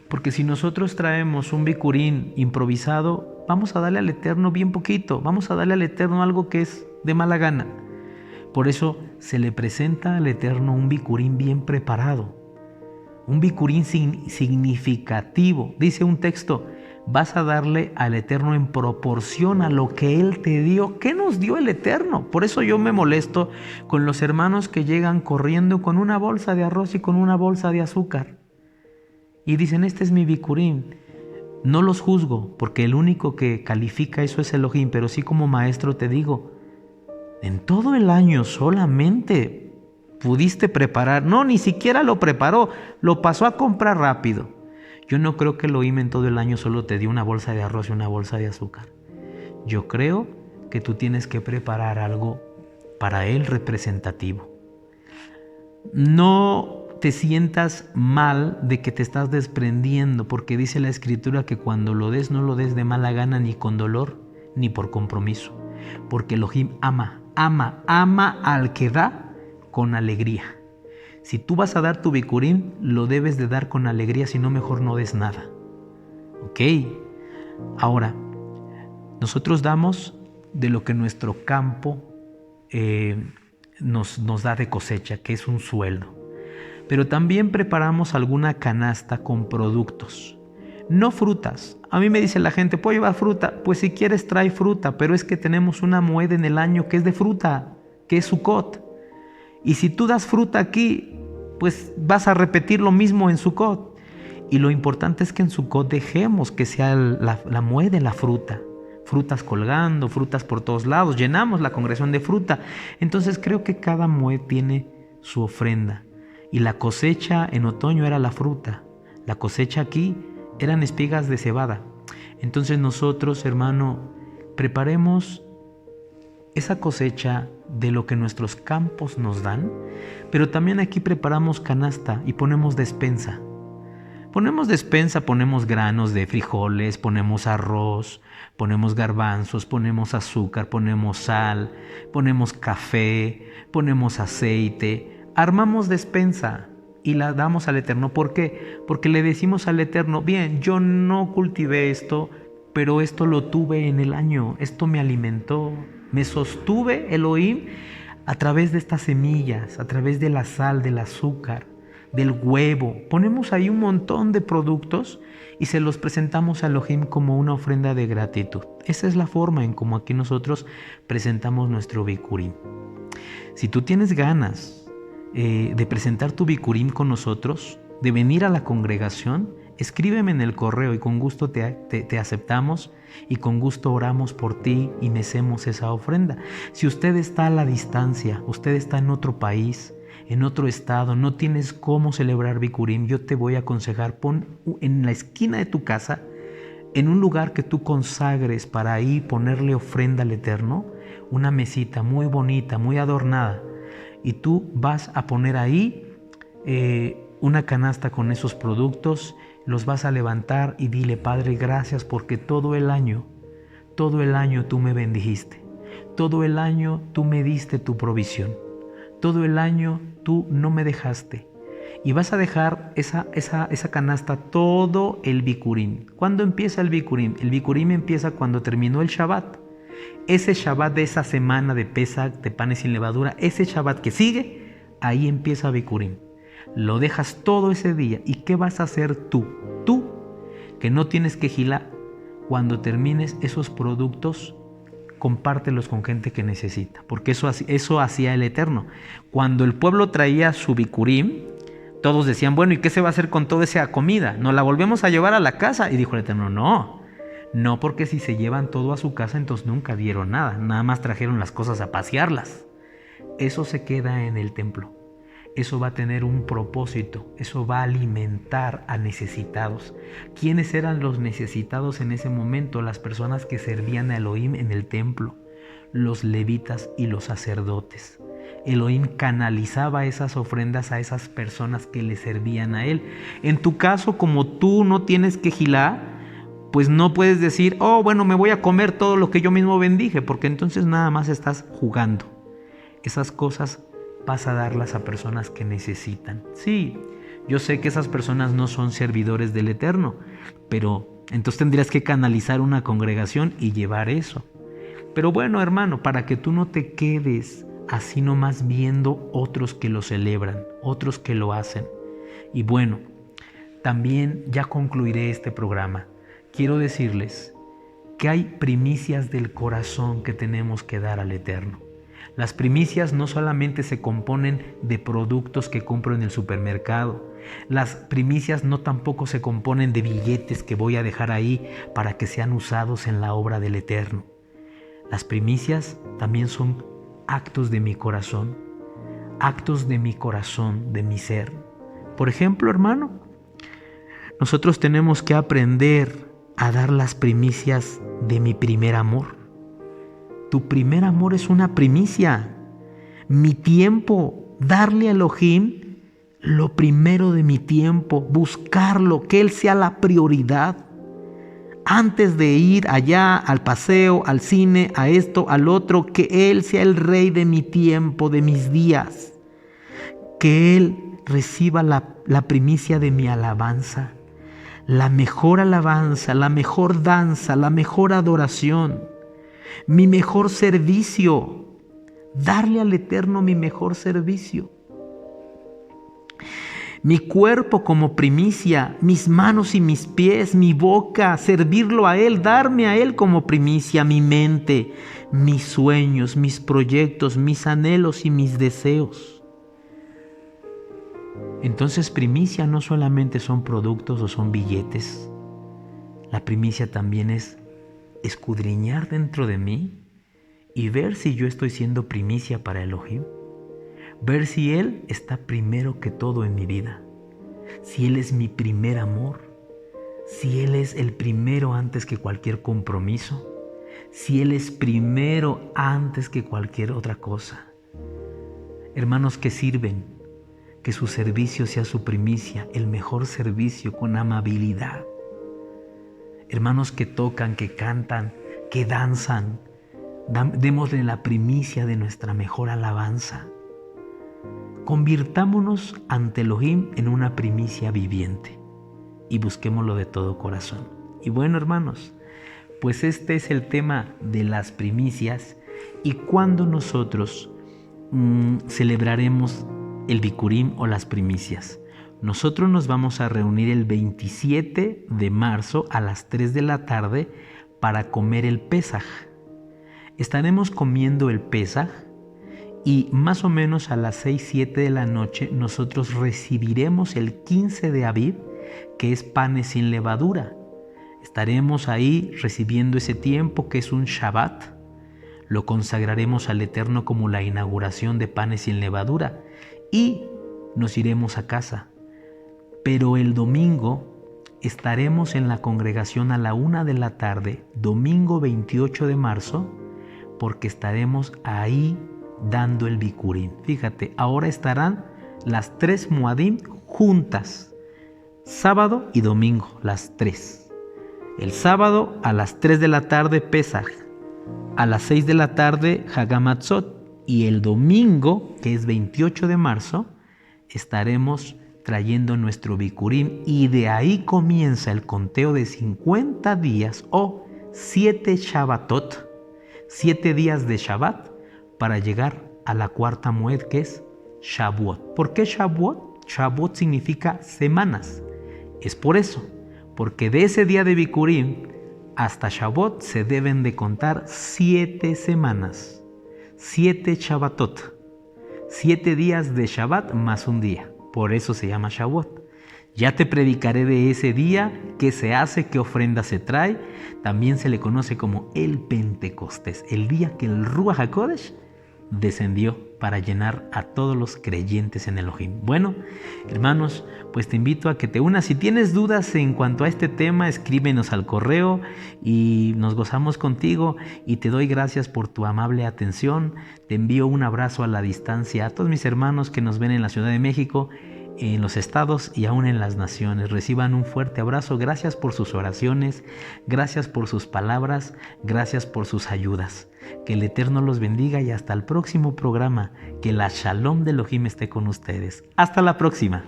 porque si nosotros traemos un bicurín improvisado, vamos a darle al Eterno bien poquito, vamos a darle al Eterno algo que es de mala gana. Por eso se le presenta al Eterno un bicurín bien preparado, un bicurín significativo. Dice un texto: vas a darle al Eterno en proporción a lo que Él te dio. ¿Qué nos dio el Eterno? Por eso yo me molesto con los hermanos que llegan corriendo con una bolsa de arroz y con una bolsa de azúcar y dicen: este es mi bicurín. No los juzgo, porque el único que califica eso es Elohim, pero sí, como maestro te digo, en todo el año solamente pudiste preparar, no, ni siquiera lo preparó, lo pasó a comprar rápido. Yo no creo que Elohim en todo el año solo te dio una bolsa de arroz y una bolsa de azúcar. Yo creo que tú tienes que preparar algo para Él representativo. No te sientas mal de que te estás desprendiendo, porque dice la Escritura que cuando lo des, no lo des de mala gana, ni con dolor, ni por compromiso, porque Elohim ama al que da con alegría. Si tú vas a dar tu bikurim, lo debes de dar con alegría, si no, mejor no des nada. ¿Ok? Ahora, nosotros damos de lo que nuestro campo nos da de cosecha, que es un sueldo. Pero también preparamos alguna canasta con productos, no frutas. A mí me dice la gente, ¿puedo llevar fruta? Pues si quieres trae fruta, pero es que tenemos una moed en el año que es de fruta, que es Sukkot. Y si tú das fruta aquí, pues vas a repetir lo mismo en Sukkot. Y lo importante es que en Sukkot dejemos que sea la moed de la fruta. Frutas colgando, frutas por todos lados, llenamos la congregación de fruta. Entonces creo que cada moed tiene su ofrenda. Y la cosecha en otoño era la fruta. La cosecha aquí eran espigas de cebada. Entonces nosotros, hermano, preparemos esa cosecha de lo que nuestros campos nos dan, pero también aquí preparamos canasta y ponemos despensa. Ponemos granos de frijoles, ponemos arroz, ponemos garbanzos, ponemos azúcar, ponemos sal, ponemos café, ponemos aceite. Armamos despensa y la damos al Eterno. ¿Por qué? Porque le decimos al Eterno, bien, yo no cultivé esto, pero esto lo tuve en el año, esto me alimentó, me sostuve, Elohim, a través de estas semillas, a través de la sal, del azúcar, del huevo. Ponemos ahí un montón de productos y se los presentamos a Elohim como una ofrenda de gratitud. Esa es la forma en como aquí nosotros presentamos nuestro bikurim. Si tú tienes ganas de presentar tu bikurim con nosotros, de venir a la congregación, escríbeme en el correo y con gusto te aceptamos y con gusto oramos por ti y mecemos esa ofrenda. Si usted está a la distancia, usted está en otro país, en otro estado, no tienes cómo celebrar bikurim, yo te voy a aconsejar, pon en la esquina de tu casa, en un lugar que tú consagres para ahí ponerle ofrenda al Eterno, una mesita muy bonita, muy adornada, y tú vas a poner ahí una canasta con esos productos, los vas a levantar y dile, Padre, gracias porque todo el año tú me bendijiste, todo el año tú me diste tu provisión, todo el año tú no me dejaste. Y vas a dejar esa canasta todo el bikurim. ¿Cuándo empieza el bikurim? El bikurim empieza cuando terminó el Shabbat. Ese Shabbat de esa semana de Pesach, de panes sin levadura, ese Shabbat que sigue, ahí empieza bikurim. Lo dejas todo ese día. ¿Y qué vas a hacer tú? Tú, que no tienes que gilar, cuando termines esos productos, compártelos con gente que necesita. Porque eso hacía el Eterno. Cuando el pueblo traía su bikurim, todos decían, bueno, ¿y qué se va a hacer con toda esa comida? ¿Nos la volvemos a llevar a la casa? Y dijo el Eterno, no, porque si se llevan todo a su casa, entonces nunca dieron nada más trajeron las cosas a pasearlas. Eso se queda en el templo. Eso va a tener un propósito, eso va a alimentar a necesitados. ¿Quiénes eran los necesitados en ese momento? Las personas que servían a Elohim en el templo, los levitas y los sacerdotes. Elohim canalizaba esas ofrendas a esas personas que le servían a él. En tu caso, como tú no tienes que gilar, pues no puedes decir, bueno, me voy a comer todo lo que yo mismo bendije, porque entonces nada más estás jugando. Esas cosas vas a darlas a personas que necesitan. Sí, yo sé que esas personas no son servidores del Eterno, pero entonces tendrías que canalizar una congregación y llevar eso. Pero bueno, hermano, para que tú no te quedes así nomás viendo otros que lo celebran, otros que lo hacen. Y bueno, también ya concluiré este programa. Quiero decirles que hay primicias del corazón que tenemos que dar al Eterno. Las primicias no solamente se componen de productos que compro en el supermercado. Las primicias no tampoco se componen de billetes que voy a dejar ahí para que sean usados en la obra del Eterno. Las primicias también son actos de mi corazón, de mi ser. Por ejemplo, hermano, nosotros tenemos que aprender a dar las primicias de mi primer amor. Tu primer amor es una primicia. mi tiempo, darle a Elohim lo primero de mi tiempo, buscarlo, que Él sea la prioridad. Antes de ir allá al paseo, al cine, a esto, al otro, que Él sea el rey de mi tiempo, de mis días. Que Él reciba la primicia de mi alabanza, la mejor alabanza, la mejor danza, la mejor adoración, mi mejor servicio. Darle al Eterno mi mejor servicio. Mi cuerpo como primicia, mis manos y mis pies, mi boca, servirlo a Él, darme a Él como primicia, mi mente, mis sueños, mis proyectos, mis anhelos y mis deseos. Entonces primicia no solamente son productos o son billetes. La primicia también es escudriñar dentro de mí y ver si yo estoy siendo primicia para Elohim. Ver si Él está primero que todo en mi vida, si Él es mi primer amor, si Él es el primero antes que cualquier compromiso, si Él es primero antes que cualquier otra cosa. Hermanos que sirven, que su servicio sea su primicia, el mejor servicio con amabilidad. Hermanos que tocan, que cantan, que danzan, démosle la primicia de nuestra mejor alabanza. Convirtámonos ante Elohim en una primicia viviente y busquémoslo de todo corazón. Y bueno, hermanos, pues este es el tema de las primicias y cuándo nosotros celebraremos el Bikurim o las primicias. Nosotros nos vamos a reunir el 27 de marzo a las 3 de la tarde para comer el Pesaj. Estaremos comiendo el Pesaj y más o menos a las 6, 7 de la noche nosotros recibiremos el 15 de Aviv, que es panes sin levadura. Estaremos ahí recibiendo ese tiempo que es un Shabbat. Lo consagraremos al Eterno como la inauguración de panes sin levadura y nos iremos a casa. Pero el domingo estaremos en la congregación a la 1 de la tarde, domingo 28 de marzo, porque estaremos ahí dando el Bikurim. Fíjate, ahora estarán las 3 Moadim juntas, sábado y domingo, las 3. El sábado a las 3 de la tarde Pesaj, a las 6 de la tarde Hagamatzot, y el domingo, que es 28 de marzo, estaremos trayendo nuestro Bikurim y de ahí comienza el conteo de 50 días o 7 Shabbatot, 7 días de Shabbat para llegar a la cuarta Moed, que es Shavuot. ¿Por qué Shavuot? Shavuot significa semanas. Es por eso, porque de ese día de Bikurim hasta Shavuot se deben de contar 7 semanas, 7 Shabbatot, 7 días de Shabbat más un día. Por eso se llama Shavuot. Ya te predicaré de ese día, qué se hace, qué ofrenda se trae. También se le conoce como el Pentecostés, el día que el Ruach HaKodesh descendió para llenar a todos los creyentes en Elohim. Bueno, hermanos, pues te invito a que te unas. Si tienes dudas en cuanto a este tema, escríbenos al correo y nos gozamos contigo y te doy gracias por tu amable atención. Te envío un abrazo a la distancia a todos mis hermanos que nos ven en la Ciudad de México, en los estados y aún en las naciones. Reciban un fuerte abrazo. Gracias por sus oraciones, gracias por sus palabras, gracias por sus ayudas. Que el Eterno los bendiga y hasta el próximo programa. Que la Shalom de Elohim esté con ustedes. Hasta la próxima.